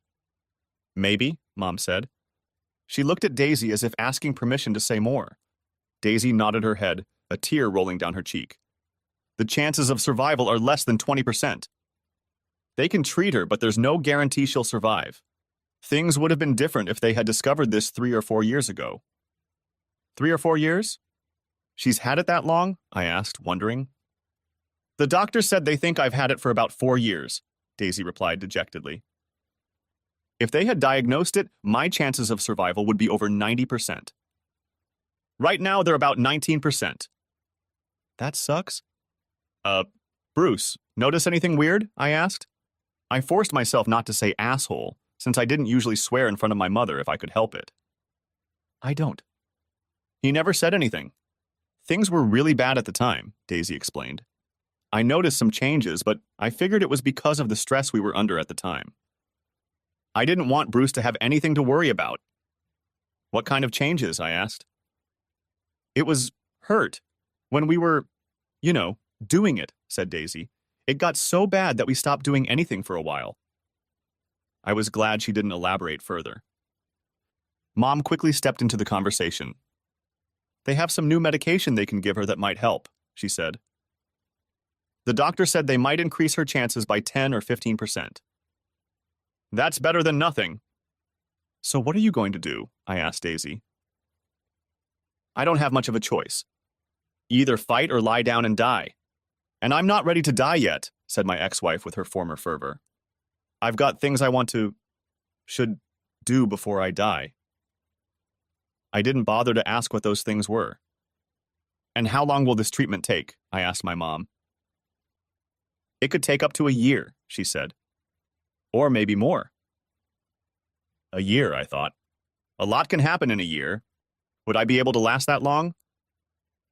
[SPEAKER 1] Maybe, Mom said. She looked at Daisy as if asking permission to say more. Daisy nodded her head, a tear rolling down her cheek. The chances of survival are less than 20%. They can treat her, but there's no guarantee she'll survive. Things would have been different if they had discovered this 3 or 4 years ago. 3 or 4 years? She's had it that long? I asked, wondering. The doctor said they think I've had it for about 4 years, Daisy replied dejectedly. If they had diagnosed it, my chances of survival would be over 90%. Right now, they're about 19%. That sucks. Bruce, notice anything weird? I asked. I forced myself not to say asshole, since I didn't usually swear in front of my mother if I could help it. I don't. He never said anything. Things were really bad at the time, Daisy explained. I noticed some changes, but I figured it was because of the stress we were under at the time. I didn't want Bruce to have anything to worry about. What kind of changes? I asked. It was hurt. When we were, doing it, said Daisy. It got so bad that we stopped doing anything for a while. I was glad she didn't elaborate further. Mom quickly stepped into the conversation. They have some new medication they can give her that might help, she said. The doctor said they might increase her chances by 10 or 15%. That's better than nothing. So what are you going to do? I asked Daisy. I don't have much of a choice. Either fight or lie down and die. And I'm not ready to die yet, said my ex-wife with her former fervor. I've got things I should do before I die. I didn't bother to ask what those things were. And how long will this treatment take? I asked my mom. It could take up to a year, she said. Or maybe more. A year, I thought. A lot can happen in a year. Would I be able to last that long?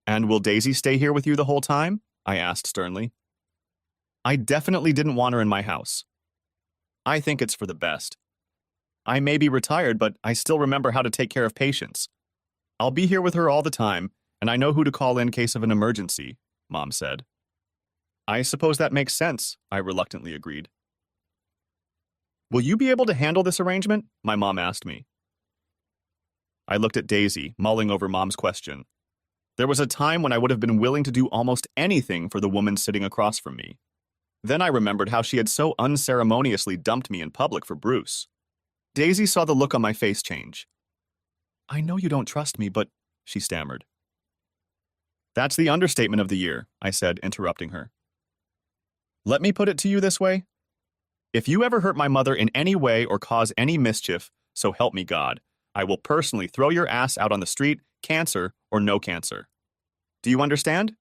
[SPEAKER 1] And will Daisy stay here with you the whole time? I asked sternly. I definitely didn't want her in my house. I think it's for the best. I may be retired, but I still remember how to take care of patients. I'll be here with her all the time, and I know who to call in case of an emergency, Mom said. I suppose that makes sense, I reluctantly agreed. Will you be able to handle this arrangement? My mom asked me. I looked at Daisy, mulling over Mom's question. There was a time when I would have been willing to do almost anything for the woman sitting across from me. Then I remembered how she had so unceremoniously dumped me in public for Bruce. Daisy saw the look on my face change. I know you don't trust me, but, she stammered. That's the understatement of the year, I said, interrupting her. Let me put it to you this way. If you ever hurt my mother in any way or cause any mischief, so help me God, I will personally throw your ass out on the street, cancer or no cancer. Do you understand?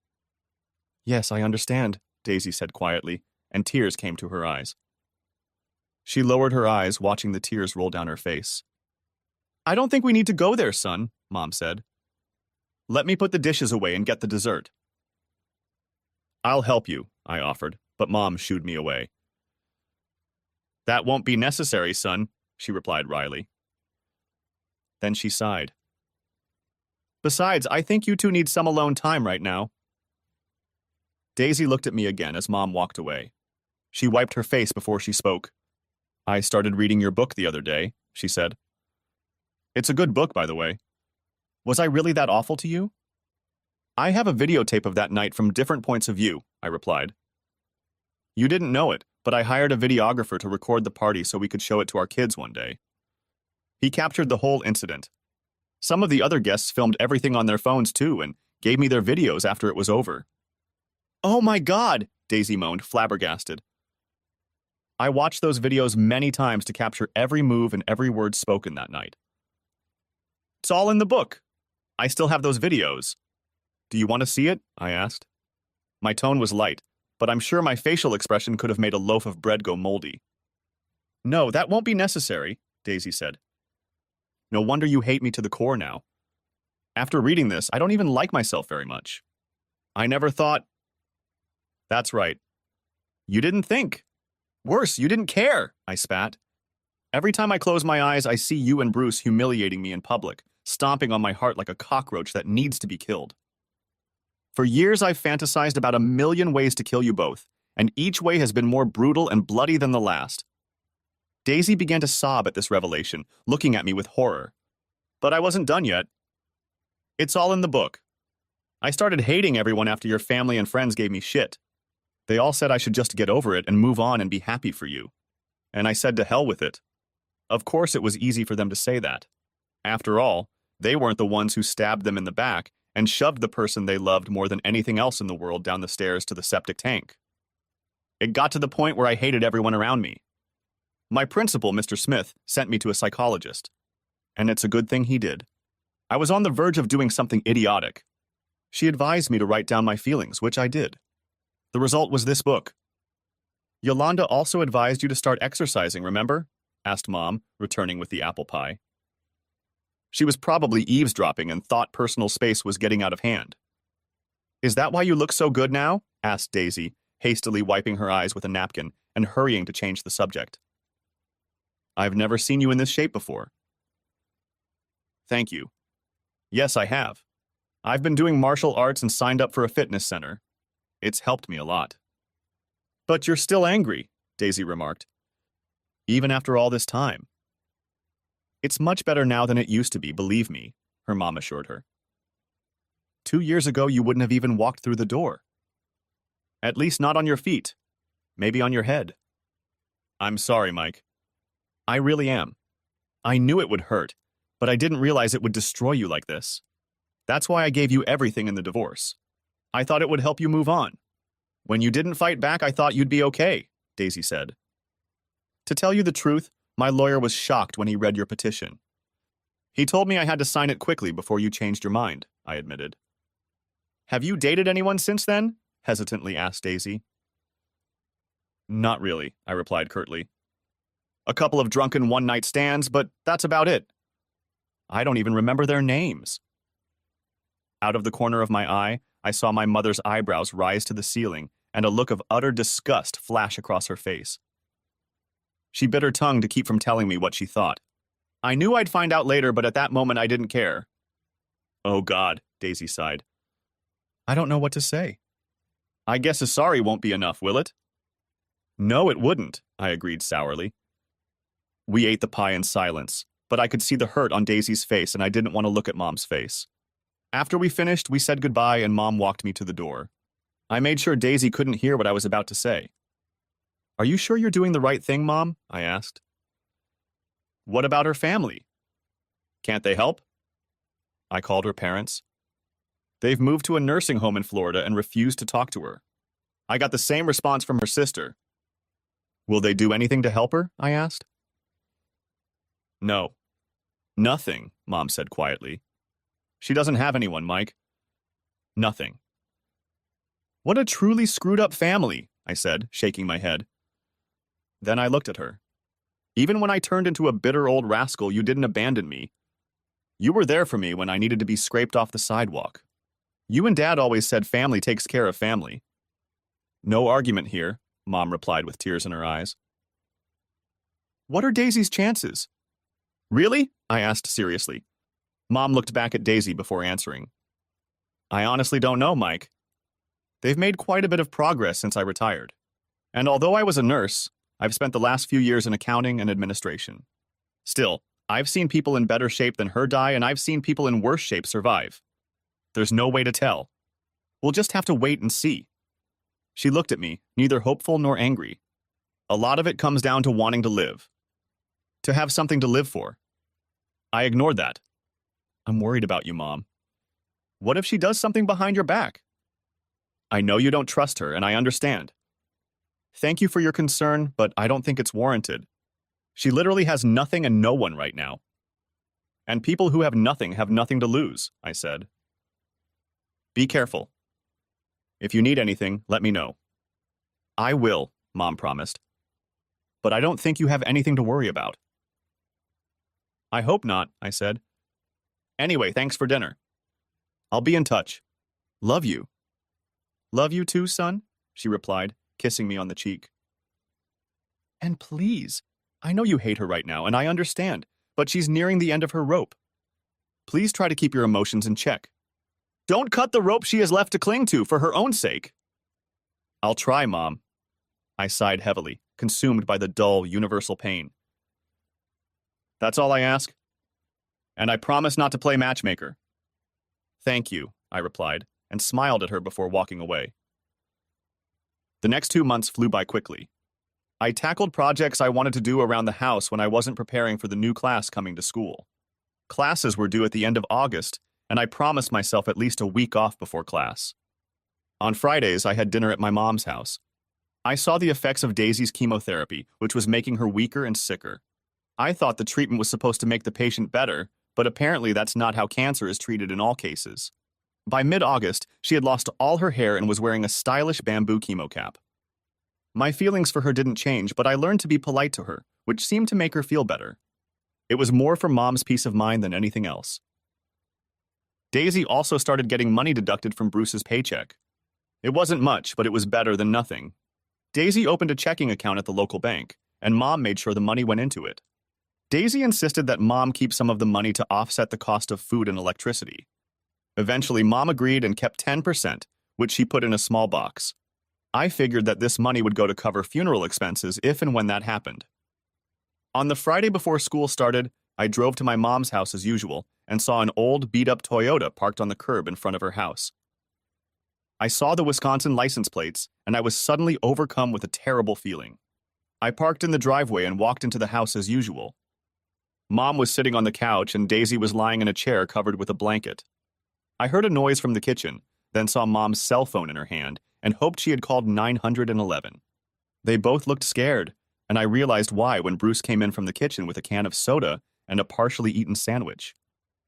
[SPEAKER 1] Yes, I understand, Daisy said quietly, and tears came to her eyes. She lowered her eyes, watching the tears roll down her face. I don't think we need to go there, son, Mom said. Let me put the dishes away and get the dessert. I'll help you, I offered, but Mom shooed me away. That won't be necessary, son, she replied wryly. Then she sighed. Besides, I think you two need some alone time right now. Daisy looked at me again as Mom walked away. She wiped her face before she spoke. I started reading your book the other day, she said. It's a good book, by the way. Was I really that awful to you? I have a videotape of that night from different points of view, I replied. You didn't know it, but I hired a videographer to record the party so we could show it to our kids one day. He captured the whole incident. Some of the other guests filmed everything on their phones too and gave me their videos after it was over. Oh my God, Daisy moaned, flabbergasted. I watched those videos many times to capture every move and every word spoken that night. It's all in the book. I still have those videos. Do you want to see it? I asked. My tone was light, but I'm sure my facial expression could have made a loaf of bread go moldy. No, that won't be necessary, Daisy said. No wonder you hate me to the core now. After reading this, I don't even like myself very much. I never thought... That's right. You didn't think. Worse, you didn't care, I spat. Every time I close my eyes, I see you and Bruce humiliating me in public, stomping on my heart like a cockroach that needs to be killed. For years, I've fantasized about 1,000,000 ways to kill you both, and each way has been more brutal and bloody than the last. Daisy began to sob at this revelation, looking at me with horror. But I wasn't done yet. It's all in the book. I started hating everyone after your family and friends gave me shit. They all said I should just get over it and move on and be happy for you. And I said to hell with it. Of course it was easy for them to say that. After all, they weren't the ones who stabbed them in the back and shoved the person they loved more than anything else in the world down the stairs to the septic tank. It got to the point where I hated everyone around me. My principal, Mr. Smith, sent me to a psychologist. And it's a good thing he did. I was on the verge of doing something idiotic. She advised me to write down my feelings, which I did. The result was this book. Yolanda also advised you to start exercising, remember? Asked Mom, returning with the apple pie. She was probably eavesdropping and thought personal space was getting out of hand. Is that why you look so good now? Asked Daisy, hastily wiping her eyes with a napkin and hurrying to change the subject. I've never seen you in this shape before. Thank you. Yes, I have. I've been doing martial arts and signed up for a fitness center. It's helped me a lot. But you're still angry, Daisy remarked. Even after all this time. It's much better now than it used to be, believe me, her mom assured her. 2 years ago, you wouldn't have even walked through the door. At least not on your feet. Maybe on your head. I'm sorry, Mike. I really am. I knew it would hurt, but I didn't realize it would destroy you like this. That's why I gave you everything in the divorce. I thought it would help you move on. When you didn't fight back, I thought you'd be okay, Daisy said. To tell you the truth, my lawyer was shocked when he read your petition. He told me I had to sign it quickly before you changed your mind, I admitted. Have you dated anyone since then? Hesitantly asked Daisy. Not really, I replied curtly. A couple of drunken one-night stands, but that's about it. I don't even remember their names. Out of the corner of my eye, I saw my mother's eyebrows rise to the ceiling and a look of utter disgust flash across her face. She bit her tongue to keep from telling me what she thought. I knew I'd find out later, but at that moment I didn't care. Oh God, Daisy sighed. I don't know what to say. I guess a sorry won't be enough, will it? No, it wouldn't, I agreed sourly. We ate the pie in silence, but I could see the hurt on Daisy's face and I didn't want to look at Mom's face. After we finished, we said goodbye and Mom walked me to the door. I made sure Daisy couldn't hear what I was about to say. Are you sure you're doing the right thing, Mom? I asked. What about her family? Can't they help? I called her parents. They've moved to a nursing home in Florida and refused to talk to her. I got the same response from her sister. Will they do anything to help her? I asked. No. Nothing, Mom said quietly. She doesn't have anyone, Mike. Nothing. What a truly screwed up family, I said, shaking my head. Then I looked at her. Even when I turned into a bitter old rascal, you didn't abandon me. You were there for me when I needed to be scraped off the sidewalk. You and Dad always said family takes care of family. No argument here, Mom replied with tears in her eyes. What are Daisy's chances? Really? I asked seriously. Mom looked back at Daisy before answering. I honestly don't know, Mike. They've made quite a bit of progress since I retired. And although I was a nurse, I've spent the last few years in accounting and administration. Still, I've seen people in better shape than her die, and I've seen people in worse shape survive. There's no way to tell. We'll just have to wait and see. She looked at me, neither hopeful nor angry. A lot of it comes down to wanting to live. To have something to live for. I ignored that. I'm worried about you, Mom. What if she does something behind your back? I know you don't trust her, and I understand. Thank you for your concern, but I don't think it's warranted. She literally has nothing and no one right now. And people who have nothing to lose, I said. Be careful. If you need anything, let me know. I will, Mom promised. But I don't think you have anything to worry about. I hope not, I said. Anyway, thanks for dinner. I'll be in touch. Love you. Love you too, son, she replied, kissing me on the cheek. And please, I know you hate her right now, and I understand, but she's nearing the end of her rope. Please try to keep your emotions in check. Don't cut the rope she has left to cling to for her own sake. I'll try, Mom. I sighed heavily, consumed by the dull, universal pain. That's all I ask. And I promise not to play matchmaker. Thank you, I replied, and smiled at her before walking away. The next 2 months flew by quickly. I tackled projects I wanted to do around the house when I wasn't preparing for the new class coming to school. Classes were due at the end of August, and I promised myself at least a week off before class. On Fridays, I had dinner at my mom's house. I saw the effects of Daisy's chemotherapy, which was making her weaker and sicker. I thought the treatment was supposed to make the patient better, but apparently that's not how cancer is treated in all cases. By mid-August, she had lost all her hair and was wearing a stylish bamboo chemo cap. My feelings for her didn't change, but I learned to be polite to her, which seemed to make her feel better. It was more for Mom's peace of mind than anything else. Daisy also started getting money deducted from Bruce's paycheck. It wasn't much, but it was better than nothing. Daisy opened a checking account at the local bank, and Mom made sure the money went into it. Daisy insisted that Mom keep some of the money to offset the cost of food and electricity. Eventually, Mom agreed and kept 10%, which she put in a small box. I figured that this money would go to cover funeral expenses if and when that happened. On the Friday before school started, I drove to my mom's house as usual and saw an old, beat-up Toyota parked on the curb in front of her house. I saw the Wisconsin license plates, and I was suddenly overcome with a terrible feeling. I parked in the driveway and walked into the house as usual. Mom was sitting on the couch, and Daisy was lying in a chair covered with a blanket. I heard a noise from the kitchen, then saw Mom's cell phone in her hand, and hoped she had called 911. They both looked scared, and I realized why when Bruce came in from the kitchen with a can of soda and a partially eaten sandwich.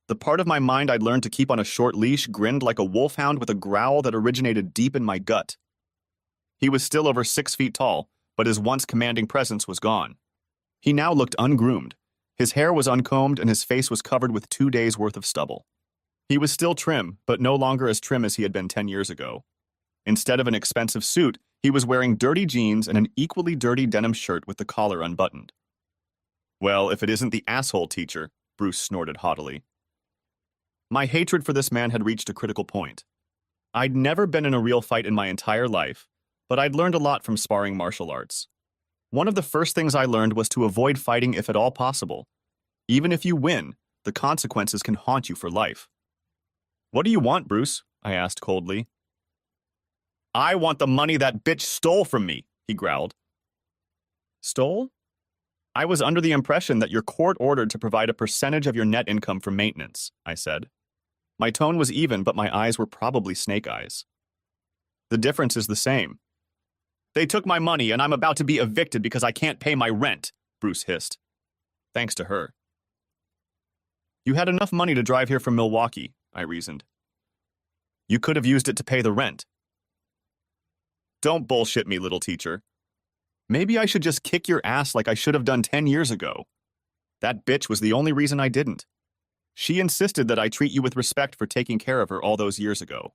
[SPEAKER 1] The part of my mind I'd learned to keep on a short leash grinned like a wolfhound with a growl that originated deep in my gut. He was still over 6 feet tall, but his once commanding presence was gone. He now looked ungroomed. His hair was uncombed and his face was covered with 2 days' worth of stubble. He was still trim, but no longer as trim as he had been 10 years ago. Instead of an expensive suit, he was wearing dirty jeans and an equally dirty denim shirt with the collar unbuttoned. Well, if it isn't the asshole teacher, Bruce snorted haughtily. My hatred for this man had reached a critical point. I'd never been in a real fight in my entire life, but I'd learned a lot from sparring martial arts. One of the first things I learned was to avoid fighting if at all possible. Even if you win, the consequences can haunt you for life. What do you want, Bruce? I asked coldly. I want the money that bitch stole from me, he growled. Stole? I was under the impression that your court ordered to provide a percentage of your net income for maintenance, I said. My tone was even, but my eyes were probably snake eyes. The difference is the same. They took my money and I'm about to be evicted because I can't pay my rent, Bruce hissed. Thanks to her. You had enough money to drive here from Milwaukee, I reasoned. You could have used it to pay the rent. Don't bullshit me, little teacher. Maybe I should just kick your ass like I should have done 10 years ago. That bitch was the only reason I didn't. She insisted that I treat you with respect for taking care of her all those years ago.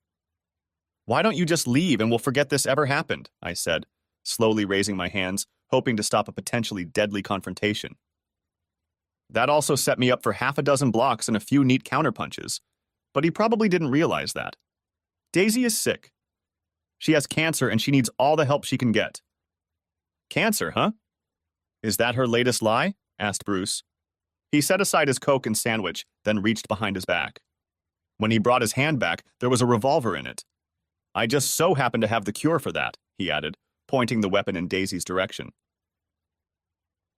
[SPEAKER 1] Why don't you just leave and we'll forget this ever happened, I said, slowly raising my hands, hoping to stop a potentially deadly confrontation. That also set me up for half a dozen blocks and a few neat counterpunches, but he probably didn't realize that. Daisy is sick. She has cancer and she needs all the help she can get. Cancer, huh? Is that her latest lie? Asked Bruce. He set aside his Coke and sandwich, then reached behind his back. When he brought his hand back, there was a revolver in it. I just so happen to have the cure for that, he added, pointing the weapon in Daisy's direction.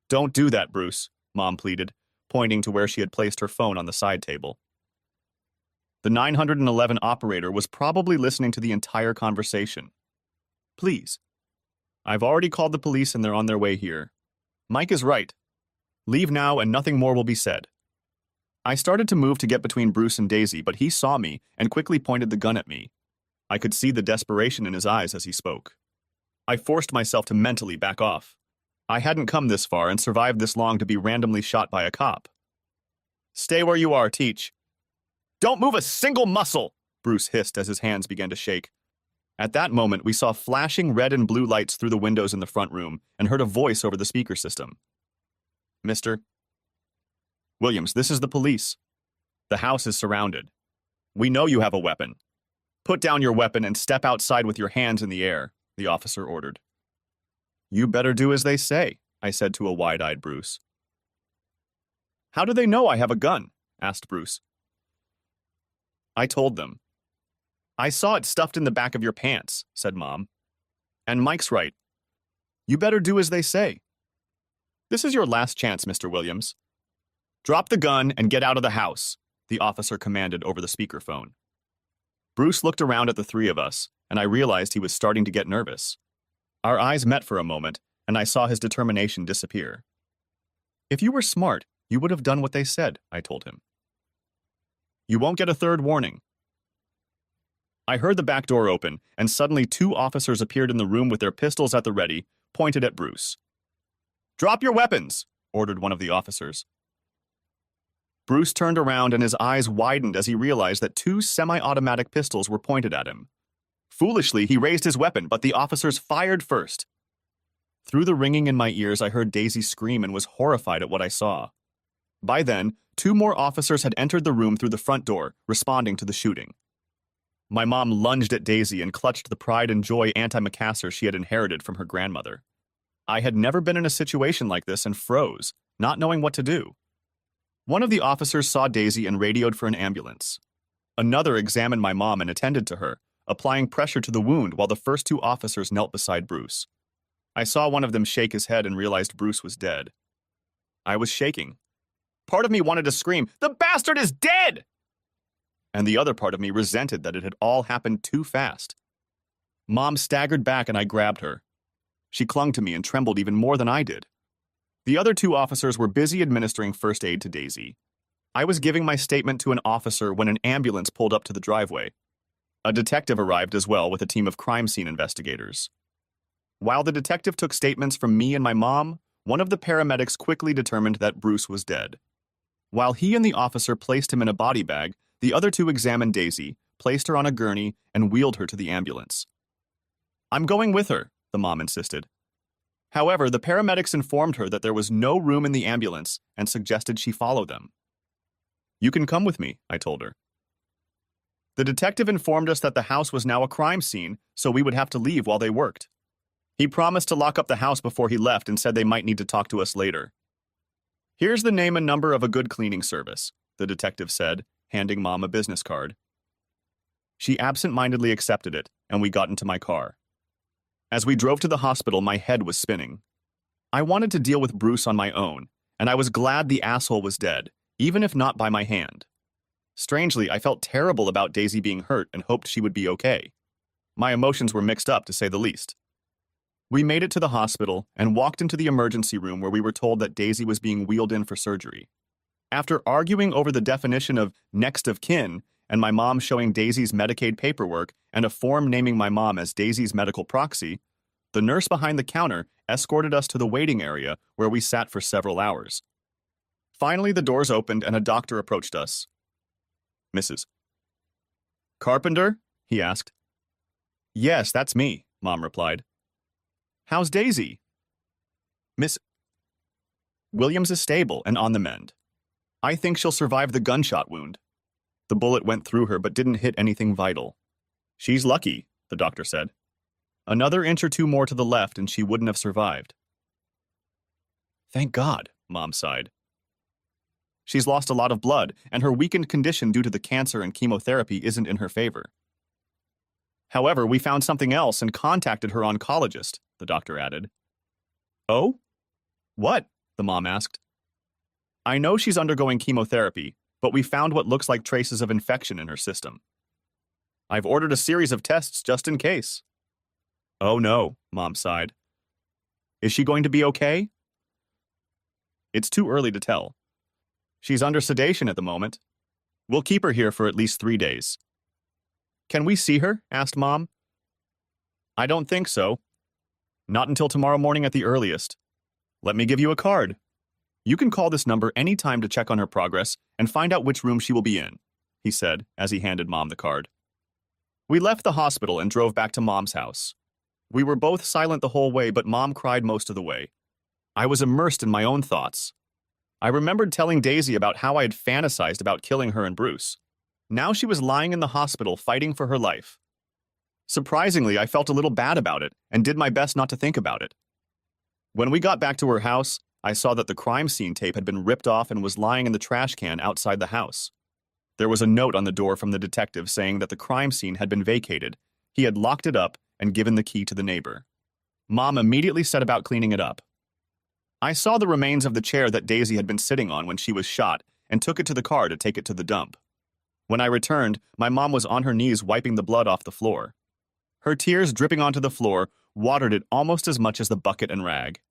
[SPEAKER 1] Don't do that, Bruce, Mom pleaded, pointing to where she had placed her phone on the side table. The 911 operator was probably listening to the entire conversation. Please. I've already called the police and they're on their way here. Mike is right. Leave now and nothing more will be said. I started to move to get between Bruce and Daisy, but he saw me and quickly pointed the gun at me. I could see the desperation in his eyes as he spoke. I forced myself to mentally back off. I hadn't come this far and survived this long to be randomly shot by a cop. Stay where you are, Teach. Don't move a single muscle, Bruce hissed as his hands began to shake. At that moment, we saw flashing red and blue lights through the windows in the front room and heard a voice over the speaker system. Mr. Williams, this is the police. The house is surrounded. We know you have a weapon. Put down your weapon and step outside with your hands in the air, the officer ordered. You better do as they say, I said to a wide-eyed Bruce. How do they know I have a gun? Asked Bruce. I told them. I saw it stuffed in the back of your pants, said Mom. And Mike's right. You better do as they say. This is your last chance, Mr. Williams. Drop the gun and get out of the house, the officer commanded over the speakerphone. Bruce looked around at the three of us, and I realized he was starting to get nervous. Our eyes met for a moment, and I saw his determination disappear. If you were smart, you would have done what they said, I told him. You won't get a third warning. I heard the back door open, and suddenly 2 officers appeared in the room with their pistols at the ready, pointed at Bruce. Drop your weapons, ordered one of the officers. Bruce turned around and his eyes widened as he realized that 2 semi-automatic pistols were pointed at him. Foolishly, he raised his weapon, but the officers fired first. Through the ringing in my ears, I heard Daisy scream and was horrified at what I saw. By then, 2 more officers had entered the room through the front door, responding to the shooting. My mom lunged at Daisy and clutched the pride and joy antimacassar she had inherited from her grandmother. I had never been in a situation like this and froze, not knowing what to do. One of the officers saw Daisy and radioed for an ambulance. Another examined my mom and attended to her, applying pressure to the wound while the first 2 officers knelt beside Bruce. I saw one of them shake his head and realized Bruce was dead. I was shaking. Part of me wanted to scream, "The bastard is dead!" And the other part of me resented that it had all happened too fast. Mom staggered back and I grabbed her. She clung to me and trembled even more than I did. The other 2 officers were busy administering first aid to Daisy. I was giving my statement to an officer when an ambulance pulled up to the driveway. A detective arrived as well with a team of crime scene investigators. While the detective took statements from me and my mom, one of the paramedics quickly determined that Bruce was dead. While he and the officer placed him in a body bag, the other 2 examined Daisy, placed her on a gurney, and wheeled her to the ambulance. I'm going with her, the mom insisted. However, the paramedics informed her that there was no room in the ambulance and suggested she follow them. You can come with me, I told her. The detective informed us that the house was now a crime scene, so we would have to leave while they worked. He promised to lock up the house before he left and said they might need to talk to us later. Here's the name and number of a good cleaning service, the detective said, handing Mom a business card. She absent-mindedly accepted it, and we got into my car. As we drove to the hospital, my head was spinning. I wanted to deal with Bruce on my own, and I was glad the asshole was dead, even if not by my hand. Strangely, I felt terrible about Daisy being hurt and hoped she would be okay. My emotions were mixed up, to say the least. We made it to the hospital and walked into the emergency room where we were told that Daisy was being wheeled in for surgery. After arguing over the definition of next of kin and my mom showing Daisy's Medicaid paperwork and a form naming my mom as Daisy's medical proxy, the nurse behind the counter escorted us to the waiting area where we sat for several hours. Finally, the doors opened and a doctor approached us. Mrs. Carpenter? He asked. Yes, that's me, Mom replied. How's Daisy? Miss Williams is stable and on the mend. I think she'll survive the gunshot wound. The bullet went through her but didn't hit anything vital. She's lucky, the doctor said. Another inch or 2 more to the left and she wouldn't have survived. Thank God, Mom sighed. She's lost a lot of blood, and her weakened condition due to the cancer and chemotherapy isn't in her favor. However, we found something else and contacted her oncologist, the doctor added. Oh? What? The mom asked. I know she's undergoing chemotherapy, but we found what looks like traces of infection in her system. I've ordered a series of tests just in case. Oh no, Mom sighed. Is she going to be okay? It's too early to tell. She's under sedation at the moment. We'll keep her here for at least 3 days. Can we see her? Asked Mom. I don't think so. Not until tomorrow morning at the earliest. Let me give you a card. You can call this number any time to check on her progress and find out which room she will be in, he said as he handed Mom the card. We left the hospital and drove back to Mom's house. We were both silent the whole way, but Mom cried most of the way. I was immersed in my own thoughts. I remembered telling Daisy about how I had fantasized about killing her and Bruce. Now she was lying in the hospital fighting for her life. Surprisingly, I felt a little bad about it and did my best not to think about it. When we got back to her house, I saw that the crime scene tape had been ripped off and was lying in the trash can outside the house. There was a note on the door from the detective saying that the crime scene had been vacated. He had locked it up and given the key to the neighbor. Mom immediately set about cleaning it up. I saw the remains of the chair that Daisy had been sitting on when she was shot and took it to the car to take it to the dump. When I returned, my mom was on her knees wiping the blood off the floor. Her tears dripping onto the floor watered it almost as much as the bucket and rag.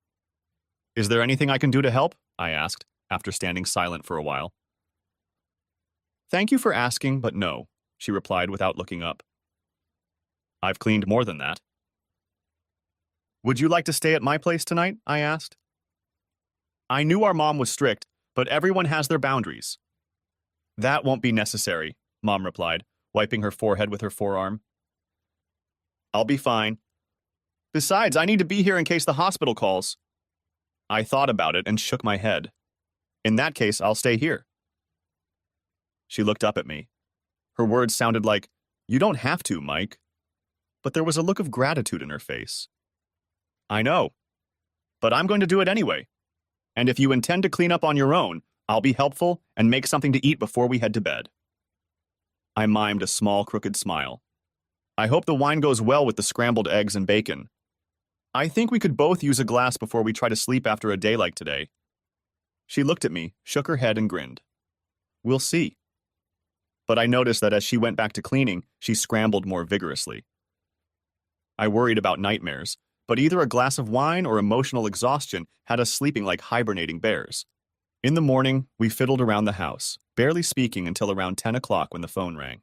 [SPEAKER 1] "Is there anything I can do to help?" I asked, after standing silent for a while. "Thank you for asking, but no," she replied without looking up. "I've cleaned more than that." "Would you like to stay at my place tonight?" I asked. I knew our mom was strict, but everyone has their boundaries. "That won't be necessary," Mom replied, wiping her forehead with her forearm. "I'll be fine. Besides, I need to be here in case the hospital calls." I thought about it and shook my head. "In that case, I'll stay here." She looked up at me. Her words sounded like, "You don't have to, Mike." But there was a look of gratitude in her face. "I know. But I'm going to do it anyway. And if you intend to clean up on your own, I'll be helpful and make something to eat before we head to bed." I mimed a small, crooked smile. "I hope the wine goes well with the scrambled eggs and bacon. I think we could both use a glass before we try to sleep after a day like today." She looked at me, shook her head, and grinned. "We'll see." But I noticed that as she went back to cleaning, she scrambled more vigorously. I worried about nightmares, but either a glass of wine or emotional exhaustion had us sleeping like hibernating bears. In the morning, we fiddled around the house, barely speaking until around 10 o'clock when the phone rang.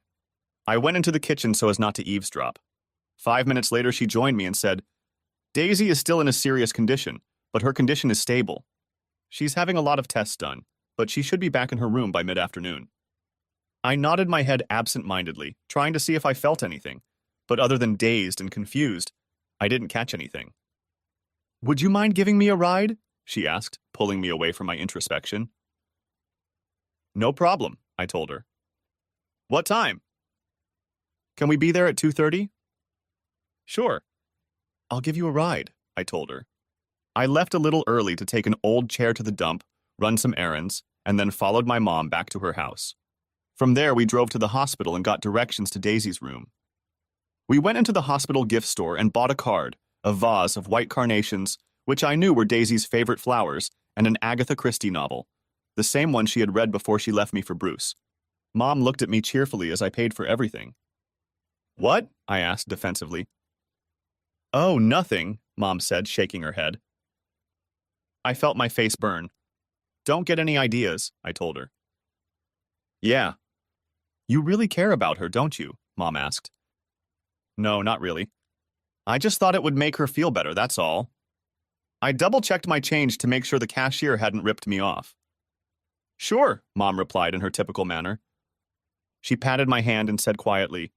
[SPEAKER 1] I went into the kitchen so as not to eavesdrop. 5 minutes later, she joined me and said, "Daisy is still in a serious condition, but her condition is stable. She's having a lot of tests done, but she should be back in her room by mid-afternoon." I nodded my head absent-mindedly, trying to see if I felt anything, but other than dazed and confused, I didn't catch anything. "Would you mind giving me a ride?" she asked, pulling me away from my introspection. "No problem," I told her. "What time?" "Can we be there at 2:30? "Sure. I'll give you a ride," I told her. I left a little early to take an old chair to the dump, run some errands, and then followed my mom back to her house. From there, we drove to the hospital and got directions to Daisy's room. We went into the hospital gift store and bought a card, a vase of white carnations, which I knew were Daisy's favorite flowers, and an Agatha Christie novel, the same one she had read before she left me for Bruce. Mom looked at me cheerfully as I paid for everything. "What?" I asked defensively. "Oh, nothing," Mom said, shaking her head. I felt my face burn. "Don't get any ideas," I told her. "Yeah. You really care about her, don't you?" Mom asked. "No, not really. I just thought it would make her feel better, that's all." I double-checked my change to make sure the cashier hadn't ripped me off. "Sure," Mom replied in her typical manner. She patted my hand and said quietly,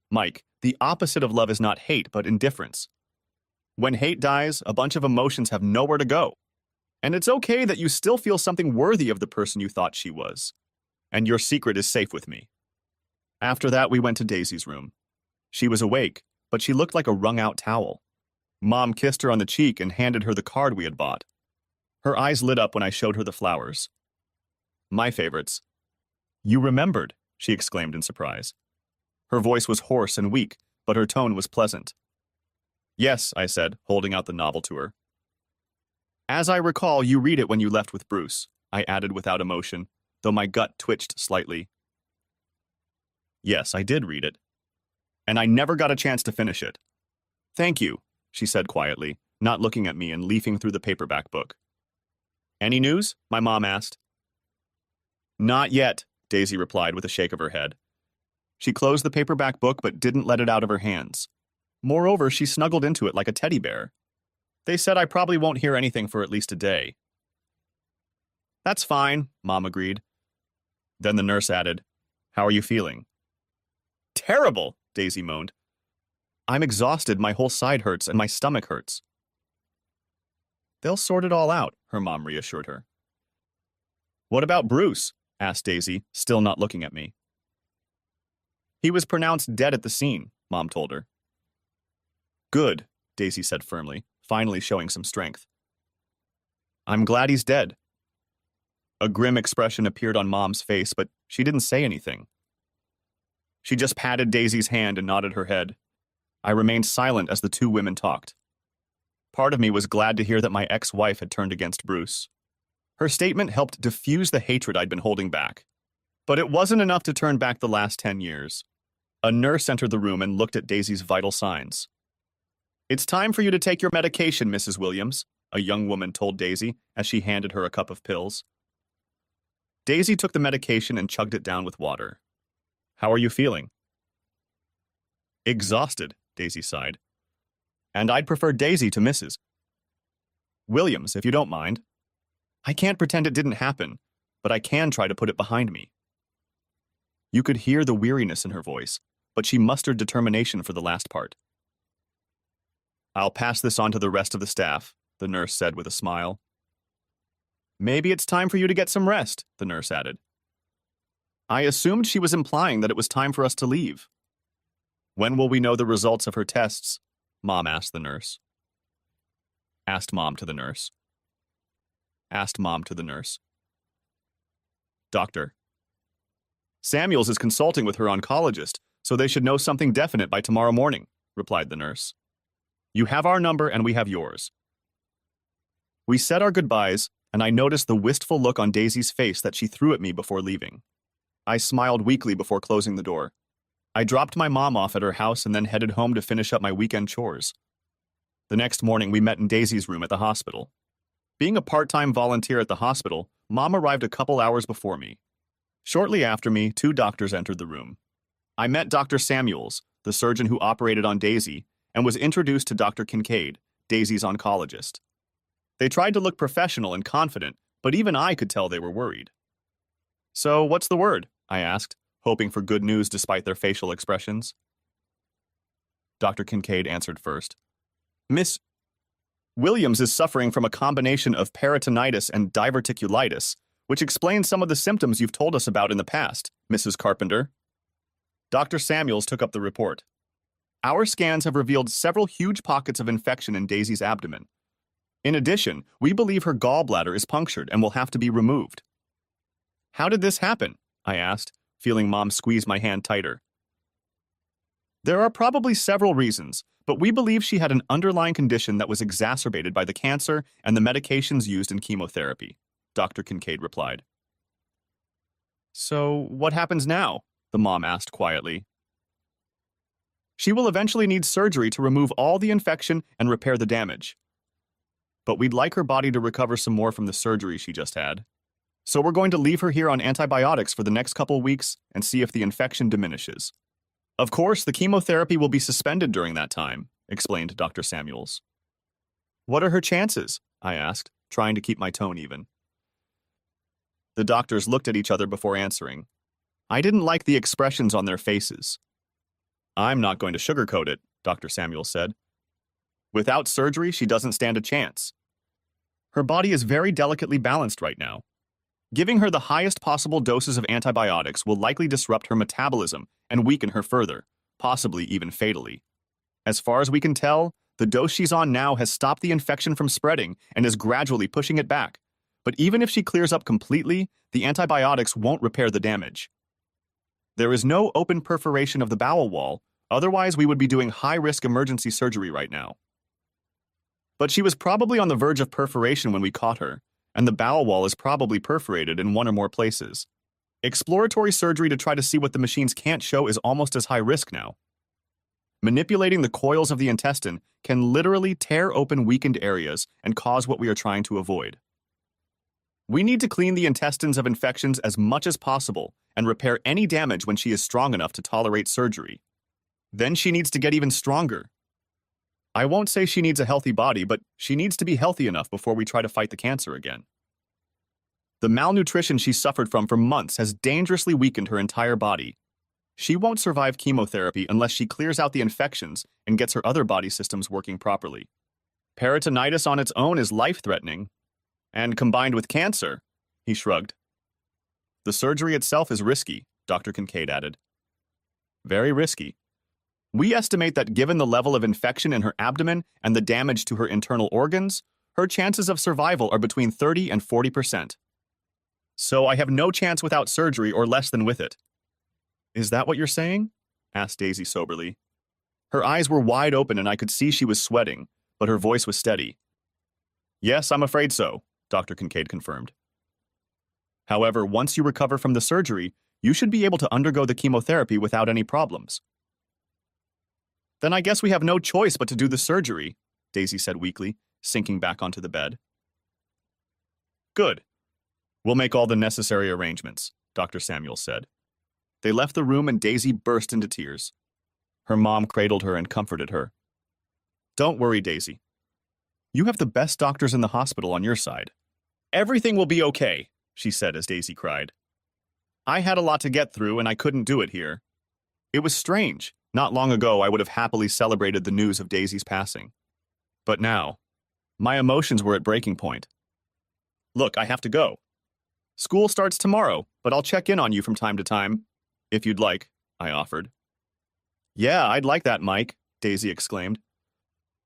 [SPEAKER 1] "Mike, the opposite of love is not hate, but indifference. When hate dies, a bunch of emotions have nowhere to go. And it's okay that you still feel something worthy of the person you thought she was. And your secret is safe with me." After that, we went to Daisy's room. She was awake, but she looked like a wrung-out towel. Mom kissed her on the cheek and handed her the card we had bought. Her eyes lit up when I showed her the flowers. "My favorites." "You remembered," she exclaimed in surprise. Her voice was hoarse and weak, but her tone was pleasant. "Yes," I said, holding out the novel to her. "As I recall, you read it when you left with Bruce," I added without emotion, though my gut twitched slightly. "Yes, I did read it. And I never got a chance to finish it." "Thank you," she said quietly, not looking at me and leafing through the paperback book. "Any news?" my mom asked. "Not yet," Daisy replied with a shake of her head. She closed the paperback book but didn't let it out of her hands. Moreover, she snuggled into it like a teddy bear. "They said I probably won't hear anything for at least a day." "That's fine," Mom agreed. Then the nurse added, "How are you feeling?" "Terrible," Daisy moaned. "I'm exhausted, my whole side hurts, and my stomach hurts." "They'll sort it all out," her mom reassured her. What about Bruce? Asked Daisy, still not looking at me. He was pronounced dead at the scene, Mom told her. Good, Daisy said firmly, finally showing some strength. I'm glad he's dead. A grim expression appeared on Mom's face, but she didn't say anything. She just patted Daisy's hand and nodded her head. I remained silent as the two women talked. Part of me was glad to hear that my ex-wife had turned against Bruce. Her statement helped diffuse the hatred I'd been holding back. But it wasn't enough to turn back the last 10 years. A nurse entered the room and looked at Daisy's vital signs. It's time for you to take your medication, Mrs. Williams, a young woman told Daisy as she handed her a cup of pills. Daisy took the medication and chugged it down with water. How are you feeling? Exhausted, Daisy sighed. And I'd prefer Daisy to Mrs. Williams, if you don't mind. I can't pretend it didn't happen, but I can try to put it behind me. You could hear the weariness in her voice, but she mustered determination for the last part. I'll pass this on to the rest of the staff, the nurse said with a smile. Maybe it's time for you to get some rest, the nurse added. I assumed she was implying that it was time for us to leave. When will we know the results of her tests? Mom asked the nurse. Asked Mom to the nurse. Asked Mom to the nurse. Doctor. Samuels is consulting with her oncologist, so they should know something definite by tomorrow morning, replied the nurse. You have our number and we have yours. We said our goodbyes, and I noticed the wistful look on Daisy's face that she threw at me before leaving. I smiled weakly before closing the door. I dropped my mom off at her house and then headed home to finish up my weekend chores. The next morning, we met in Daisy's room at the hospital. Being a part-time volunteer at the hospital, Mom arrived a couple hours before me. Shortly after me, two doctors entered the room. I met Dr. Samuels, the surgeon who operated on Daisy, and was introduced to Dr. Kincaid, Daisy's oncologist. They tried to look professional and confident, but even I could tell they were worried. So, what's the word? I asked, hoping for good news despite their facial expressions. Dr. Kincaid answered first. Miss Williams is suffering from a combination of peritonitis and diverticulitis, which explains some of the symptoms you've told us about in the past, Mrs. Carpenter. Dr. Samuels took up the report. Our scans have revealed several huge pockets of infection in Daisy's abdomen. In addition, we believe her gallbladder is punctured and will have to be removed. How did this happen? I asked, feeling Mom squeeze my hand tighter. There are probably several reasons, but we believe she had an underlying condition that was exacerbated by the cancer and the medications used in chemotherapy, Dr. Kincaid replied. So, what happens now? The mom asked quietly. She will eventually need surgery to remove all the infection and repair the damage. But we'd like her body to recover some more from the surgery she just had. So we're going to leave her here on antibiotics for the next couple weeks and see if the infection diminishes. Of course, the chemotherapy will be suspended during that time, explained Dr. Samuels. What are her chances? I asked, trying to keep my tone even. The doctors looked at each other before answering. I didn't like the expressions on their faces. I'm not going to sugarcoat it, Dr. Samuels said. Without surgery, she doesn't stand a chance. Her body is very delicately balanced right now. Giving her the highest possible doses of antibiotics will likely disrupt her metabolism and weaken her further, possibly even fatally. As far as we can tell, the dose she's on now has stopped the infection from spreading and is gradually pushing it back. But even if she clears up completely, the antibiotics won't repair the damage. There is no open perforation of the bowel wall, otherwise we would be doing high-risk emergency surgery right now. But she was probably on the verge of perforation when we caught her, and the bowel wall is probably perforated in one or more places. Exploratory surgery to try to see what the machines can't show is almost as high risk now. Manipulating the coils of the intestine can literally tear open weakened areas and cause what we are trying to avoid. We need to clean the intestines of infections as much as possible and repair any damage when she is strong enough to tolerate surgery. Then she needs to get even stronger. I won't say she needs a healthy body, but she needs to be healthy enough before we try to fight the cancer again. The malnutrition she suffered from for months has dangerously weakened her entire body. She won't survive chemotherapy unless she clears out the infections and gets her other body systems working properly. Peritonitis on its own is life-threatening. And combined with cancer, he shrugged, The surgery itself is risky, Dr. Kincaid added. Very risky. We estimate that given the level of infection in her abdomen and the damage to her internal organs, her chances of survival are between 30 and 40%. So I have no chance without surgery or less than with it. Is that what you're saying? Asked Daisy soberly. Her eyes were wide open and I could see she was sweating, but her voice was steady. Yes, I'm afraid so, Dr. Kincaid confirmed. However, once you recover from the surgery, you should be able to undergo the chemotherapy without any problems. Then I guess we have no choice but to do the surgery, Daisy said weakly, sinking back onto the bed. Good. We'll make all the necessary arrangements, Dr. Samuel said. They left the room and Daisy burst into tears. Her mom cradled her and comforted her. Don't worry, Daisy. You have the best doctors in the hospital on your side. Everything will be okay, she said as Daisy cried. I had a lot to get through and I couldn't do it here. It was strange. Not long ago, I would have happily celebrated the news of Daisy's passing. But now, my emotions were at breaking point. Look, I have to go. School starts tomorrow, but I'll check in on you from time to time. If you'd like, I offered. Yeah, I'd like that, Mike, Daisy exclaimed.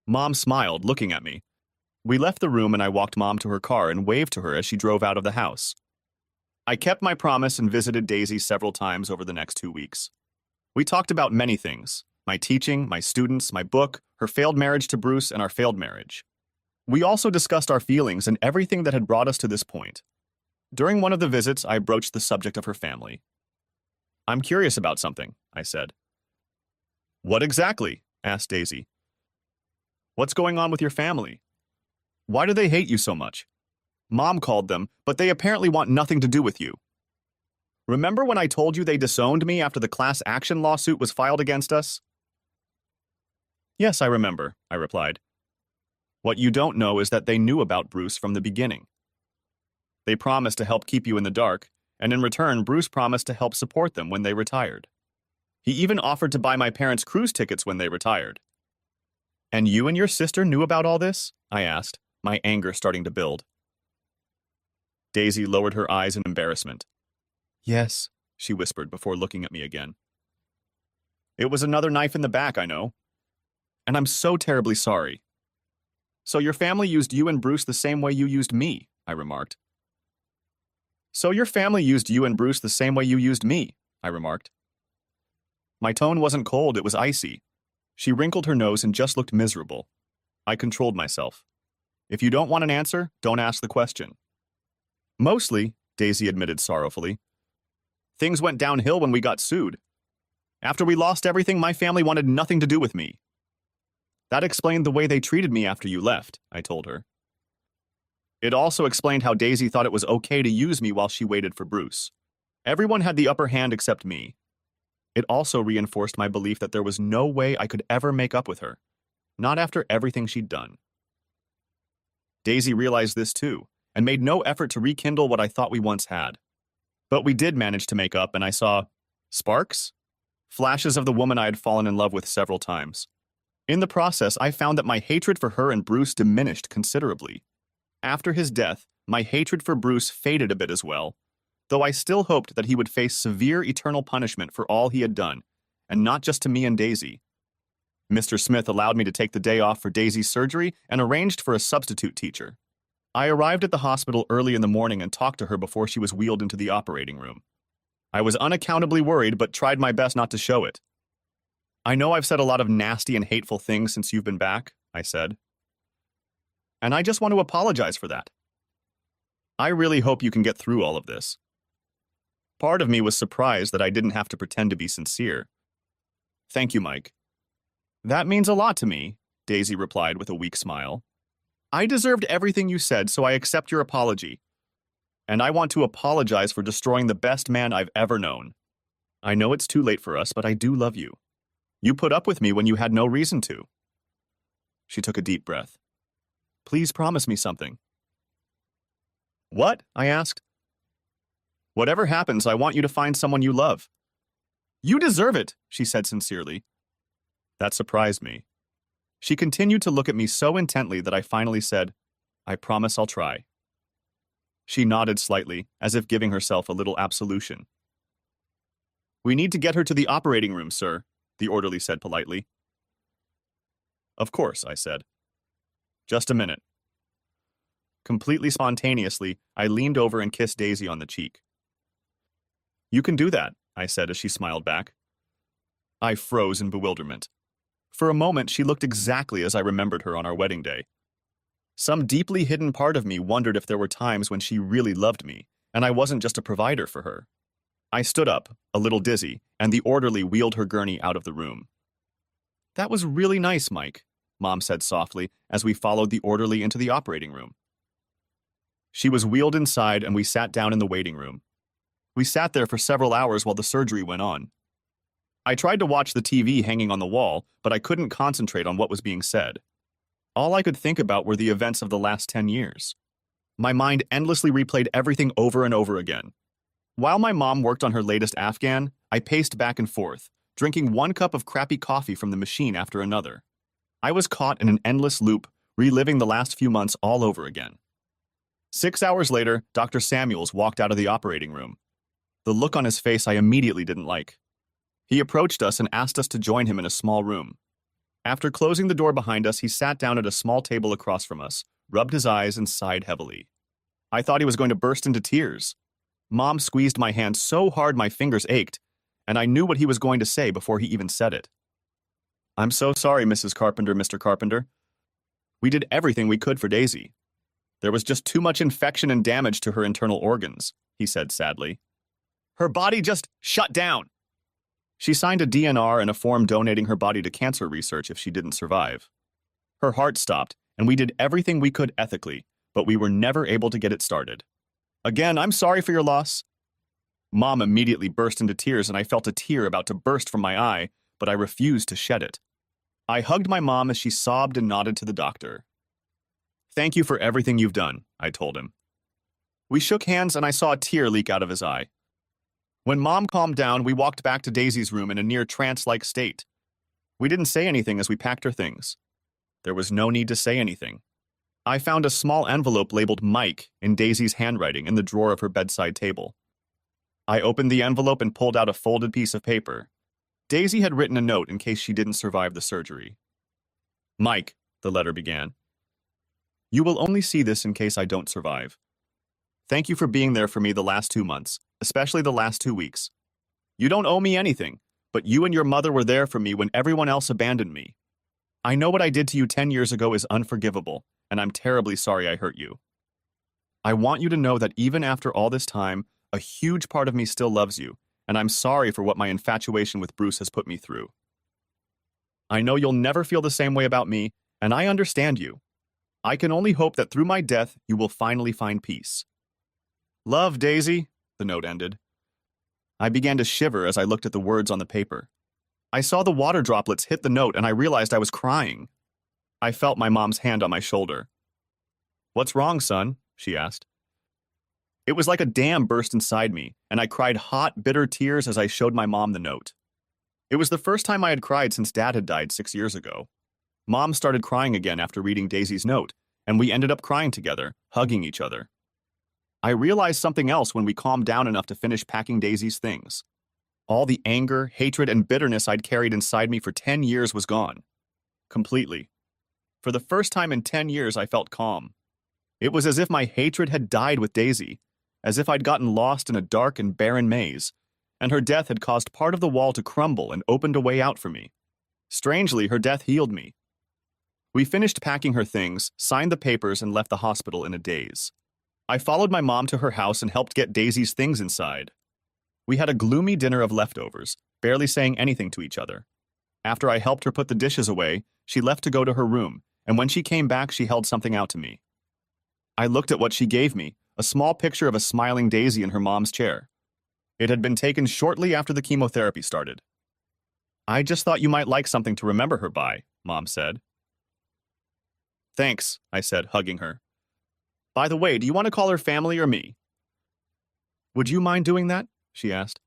[SPEAKER 1] Mom smiled, looking at me. We left the room and I walked Mom to her car and waved to her as she drove out of the house. I kept my promise and visited Daisy several times over the next 2 weeks. We talked about many things, my teaching, my students, my book, her failed marriage to Bruce, and our failed marriage. We also discussed our feelings and everything that had brought us to this point. During one of the visits, I broached the subject of her family. I'm curious about something, I said. What exactly? Asked Daisy. What's going on with your family? Why do they hate you so much? Mom called them, but they apparently want nothing to do with you. Remember when I told you they disowned me after the class action lawsuit was filed against us? Yes, I remember, I replied. What you don't know is that they knew about Bruce from the beginning. They promised to help keep you in the dark, and in return, Bruce promised to help support them when they retired. He even offered to buy my parents cruise tickets when they retired. And you and your sister knew about all this? I asked, my anger starting to build. Daisy lowered her eyes in embarrassment. Yes, she whispered before looking at me again. It was another knife in the back, I know. And I'm so terribly sorry. So your family used you and Bruce the same way you used me, I remarked. So your family used you and Bruce the same way you used me, I remarked. My tone wasn't cold, it was icy. She wrinkled her nose and just looked miserable. I controlled myself. If you don't want an answer, don't ask the question. Mostly, Daisy admitted sorrowfully. Things went downhill when we got sued. After we lost everything, my family wanted nothing to do with me. That explained the way they treated me after you left, I told her. It also explained how Daisy thought it was okay to use me while she waited for Bruce. Everyone had the upper hand except me. It also reinforced my belief that there was no way I could ever make up with her, not after everything she'd done. Daisy realized this too, and made no effort to rekindle what I thought we once had. But we did manage to make up, and I saw sparks? Flashes of the woman I had fallen in love with several times. In the process, I found that my hatred for her and Bruce diminished considerably. After his death, my hatred for Bruce faded a bit as well, though I still hoped that he would face severe eternal punishment for all he had done, and not just to me and Daisy. Mr. Smith allowed me to take the day off for Daisy's surgery and arranged for a substitute teacher. I arrived at the hospital early in the morning and talked to her before she was wheeled into the operating room. I was unaccountably worried, but tried my best not to show it. I know I've said a lot of nasty and hateful things since you've been back, I said. And I just want to apologize for that. I really hope you can get through all of this. Part of me was surprised that I didn't have to pretend to be sincere. Thank you, Mike. That means a lot to me, Daisy replied with a weak smile. I deserved everything you said, so I accept your apology. And I want to apologize for destroying the best man I've ever known. I know it's too late for us, but I do love you. You put up with me when you had no reason to. She took a deep breath. Please promise me something. What? I asked. Whatever happens, I want you to find someone you love. You deserve it, she said sincerely. That surprised me. She continued to look at me so intently that I finally said, I promise I'll try. She nodded slightly, as if giving herself a little absolution. We need to get her to the operating room, sir, the orderly said politely. Of course, I said. Just a minute. Completely spontaneously, I leaned over and kissed Daisy on the cheek. You can do that, I said as she smiled back. I froze in bewilderment. For a moment, she looked exactly as I remembered her on our wedding day. Some deeply hidden part of me wondered if there were times when she really loved me, and I wasn't just a provider for her. I stood up, a little dizzy, and the orderly wheeled her gurney out of the room. That was really nice, Mike, Mom said softly as we followed the orderly into the operating room. She was wheeled inside and we sat down in the waiting room. We sat there for several hours while the surgery went on. I tried to watch the TV hanging on the wall, but I couldn't concentrate on what was being said. All I could think about were the events of the last 10 years. My mind endlessly replayed everything over and over again. While my mom worked on her latest Afghan, I paced back and forth, drinking one cup of crappy coffee from the machine after another. I was caught in an endless loop, reliving the last few months all over again. 6 hours later, Dr. Samuels walked out of the operating room. The look on his face I immediately didn't like. He approached us and asked us to join him in a small room. After closing the door behind us, he sat down at a small table across from us, rubbed his eyes, and sighed heavily. I thought he was going to burst into tears. Mom squeezed my hand so hard my fingers ached, and I knew what he was going to say before he even said it. I'm so sorry, Mrs. Carpenter, Mr. Carpenter. We did everything we could for Daisy. There was just too much infection and damage to her internal organs, he said sadly. Her body just shut down. She signed a DNR and a form donating her body to cancer research if she didn't survive. Her heart stopped, and we did everything we could ethically, but we were never able to get it started. Again, I'm sorry for your loss. Mom immediately burst into tears, and I felt a tear about to burst from my eye, but I refused to shed it. I hugged my mom as she sobbed and nodded to the doctor. Thank you for everything you've done, I told him. We shook hands, and I saw a tear leak out of his eye. When Mom calmed down, we walked back to Daisy's room in a near trance-like state. We didn't say anything as we packed her things. There was no need to say anything. I found a small envelope labeled Mike in Daisy's handwriting in the drawer of her bedside table. I opened the envelope and pulled out a folded piece of paper. Daisy had written a note in case she didn't survive the surgery. Mike, the letter began. You will only see this in case I don't survive. Thank you for being there for me the last 2 months, especially the last 2 weeks. You don't owe me anything, but you and your mother were there for me when everyone else abandoned me. I know what I did to you 10 years ago is unforgivable, and I'm terribly sorry I hurt you. I want you to know that even after all this time, a huge part of me still loves you, and I'm sorry for what my infatuation with Bruce has put me through. I know you'll never feel the same way about me, and I understand you. I can only hope that through my death, you will finally find peace. Love, Daisy, the note ended. I began to shiver as I looked at the words on the paper. I saw the water droplets hit the note and I realized I was crying. I felt my mom's hand on my shoulder. What's wrong, son? She asked. It was like a dam burst inside me, and I cried hot, bitter tears as I showed my mom the note. It was the first time I had cried since Dad had died 6 years ago. Mom started crying again after reading Daisy's note, and we ended up crying together, hugging each other. I realized something else when we calmed down enough to finish packing Daisy's things. All the anger, hatred, and bitterness I'd carried inside me for 10 years was gone. Completely. For the first time in 10 years, I felt calm. It was as if my hatred had died with Daisy, as if I'd gotten lost in a dark and barren maze, and her death had caused part of the wall to crumble and opened a way out for me. Strangely, her death healed me. We finished packing her things, signed the papers, and left the hospital in a daze. I followed my mom to her house and helped get Daisy's things inside. We had a gloomy dinner of leftovers, barely saying anything to each other. After I helped her put the dishes away, she left to go to her room, and when she came back, she held something out to me. I looked at what she gave me, a small picture of a smiling Daisy in her mom's chair. It had been taken shortly after the chemotherapy started. I just thought you might like something to remember her by, Mom said. Thanks, I said, hugging her. By the way, do you want to call her family or me? Would you mind doing that? She asked.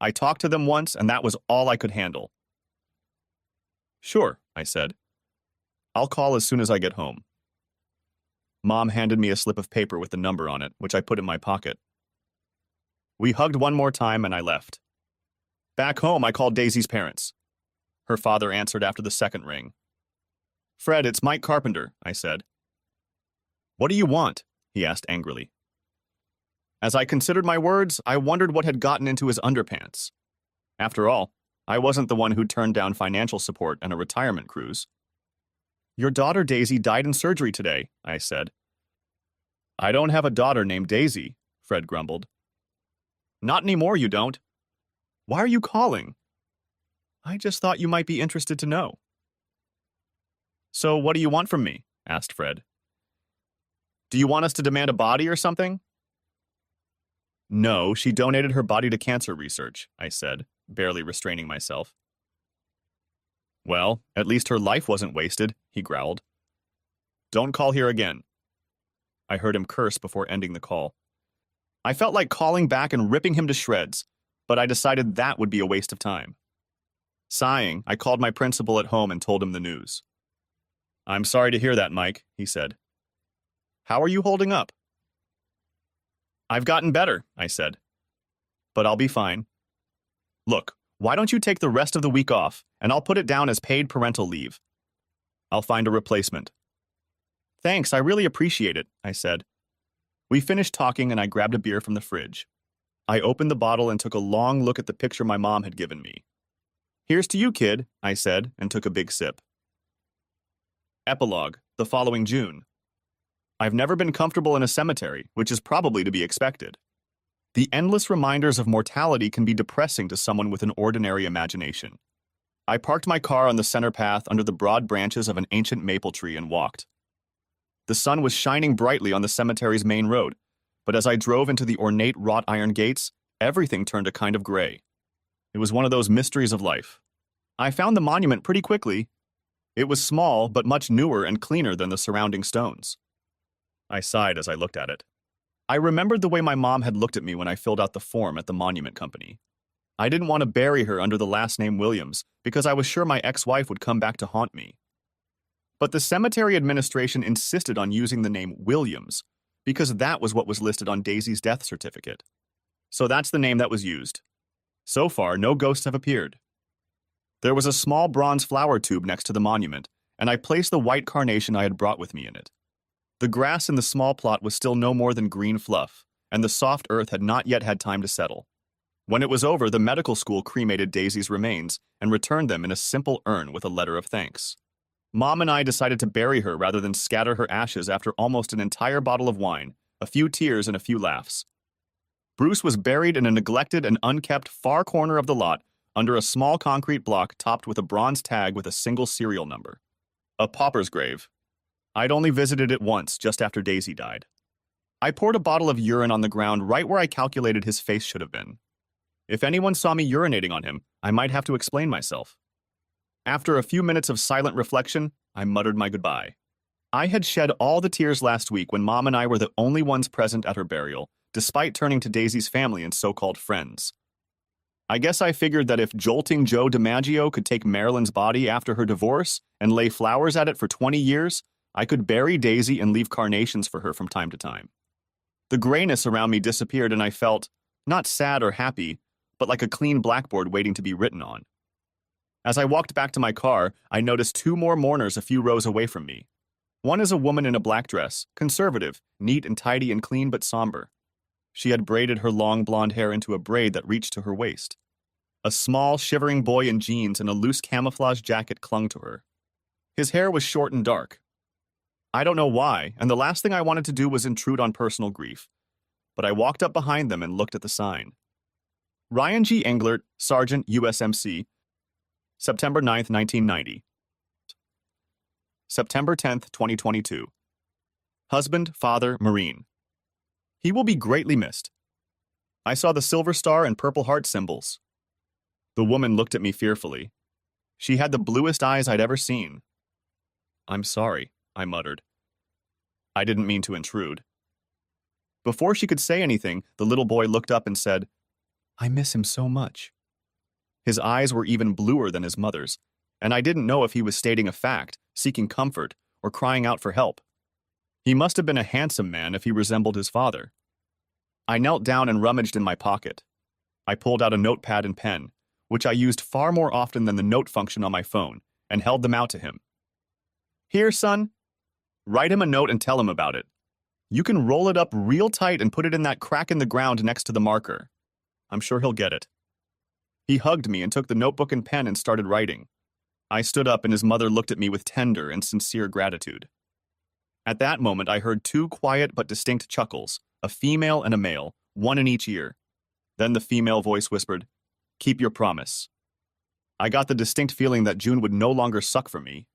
[SPEAKER 1] I talked to them once, and that was all I could handle. Sure, I said. I'll call as soon as I get home. Mom handed me a slip of paper with the number on it, which I put in my pocket. We hugged one more time and I left. Back home, I called Daisy's parents. Her father answered after the second ring. "Fred, it's Mike Carpenter," I said. "What do you want?" he asked angrily. As I considered my words, I wondered what had gotten into his underpants. After all, I wasn't the one who turned down financial support and a retirement cruise. "Your daughter Daisy died in surgery today," I said. "I don't have a daughter named Daisy," Fred grumbled. "Not anymore, you don't. Why are you calling?" "I just thought you might be interested to know." "So what do you want from me?" asked Fred. "Do you want us to demand a body or something?" "No, she donated her body to cancer research," I said, barely restraining myself. "Well, at least her life wasn't wasted," he growled. "Don't call here again." I heard him curse before ending the call. I felt like calling back and ripping him to shreds, but I decided that would be a waste of time. Sighing, I called my principal at home and told him the news. "I'm sorry to hear that, Mike," he said. "How are you holding up?" "I've gotten better," I said. "But I'll be fine. Look, why don't you take the rest of the week off, and I'll put it down as paid parental leave. I'll find a replacement." "Thanks, I really appreciate it," I said. We finished talking and I grabbed a beer from the fridge. I opened the bottle and took a long look at the picture my mom had given me. "Here's to you, kid," I said, and took a big sip. Epilogue, the following June. I've never been comfortable in a cemetery, which is probably to be expected. The endless reminders of mortality can be depressing to someone with an ordinary imagination. I parked my car on the center path under the broad branches of an ancient maple tree and walked. The sun was shining brightly on the cemetery's main road, but as I drove into the ornate wrought iron gates, everything turned a kind of gray. It was one of those mysteries of life. I found the monument pretty quickly. It was small, but much newer and cleaner than the surrounding stones. I sighed as I looked at it. I remembered the way my mom had looked at me when I filled out the form at the monument company. I didn't want to bury her under the last name Williams because I was sure my ex-wife would come back to haunt me. But the cemetery administration insisted on using the name Williams because that was what was listed on Daisy's death certificate. So that's the name that was used. So far, no ghosts have appeared. There was a small bronze flower tube next to the monument, and I placed the white carnation I had brought with me in it. The grass in the small plot was still no more than green fluff, and the soft earth had not yet had time to settle. When it was over, the medical school cremated Daisy's remains and returned them in a simple urn with a letter of thanks. Mom and I decided to bury her rather than scatter her ashes after almost an entire bottle of wine, a few tears, and a few laughs. Bruce was buried in a neglected and unkept far corner of the lot under a small concrete block topped with a bronze tag with a single serial number. A pauper's grave. I'd only visited it once, just after Daisy died. I poured a bottle of urine on the ground right where I calculated his face should have been. If anyone saw me urinating on him, I might have to explain myself. After a few minutes of silent reflection, I muttered my goodbye. I had shed all the tears last week when Mom and I were the only ones present at her burial, despite turning to Daisy's family and so-called friends. I guess I figured that if jolting Joe DiMaggio could take Marilyn's body after her divorce and lay flowers at it for 20 years, I could bury Daisy and leave carnations for her from time to time. The grayness around me disappeared and I felt, not sad or happy, but like a clean blackboard waiting to be written on. As I walked back to my car, I noticed two more mourners a few rows away from me. One is a woman in a black dress, conservative, neat and tidy and clean but somber. She had braided her long blonde hair into a braid that reached to her waist. A small, shivering boy in jeans and a loose camouflage jacket clung to her. His hair was short and dark. I don't know why, and the last thing I wanted to do was intrude on personal grief. But I walked up behind them and looked at the sign. Ryan G. Englert, Sergeant, USMC, September 9th, 1990. September 10th, 2022. Husband, father, Marine. He will be greatly missed. I saw the silver star and purple heart symbols. The woman looked at me fearfully. She had the bluest eyes I'd ever seen. "I'm sorry," I muttered. I didn't mean to intrude. Before she could say anything, the little boy looked up and said, "I miss him so much." His eyes were even bluer than his mother's, and I didn't know if he was stating a fact, seeking comfort, or crying out for help. He must have been a handsome man if he resembled his father. I knelt down and rummaged in my pocket. I pulled out a notepad and pen, which I used far more often than the note function on my phone, and held them out to him. Here, son. Write him a note and tell him about it. You can roll it up real tight and put it in that crack in the ground next to the marker. I'm sure he'll get it. He hugged me and took the notebook and pen and started writing. I stood up and his mother looked at me with tender and sincere gratitude. At that moment, I heard two quiet but distinct chuckles, a female and a male, one in each ear. Then the female voice whispered, "Keep your promise." I got the distinct feeling that June would no longer suck for me,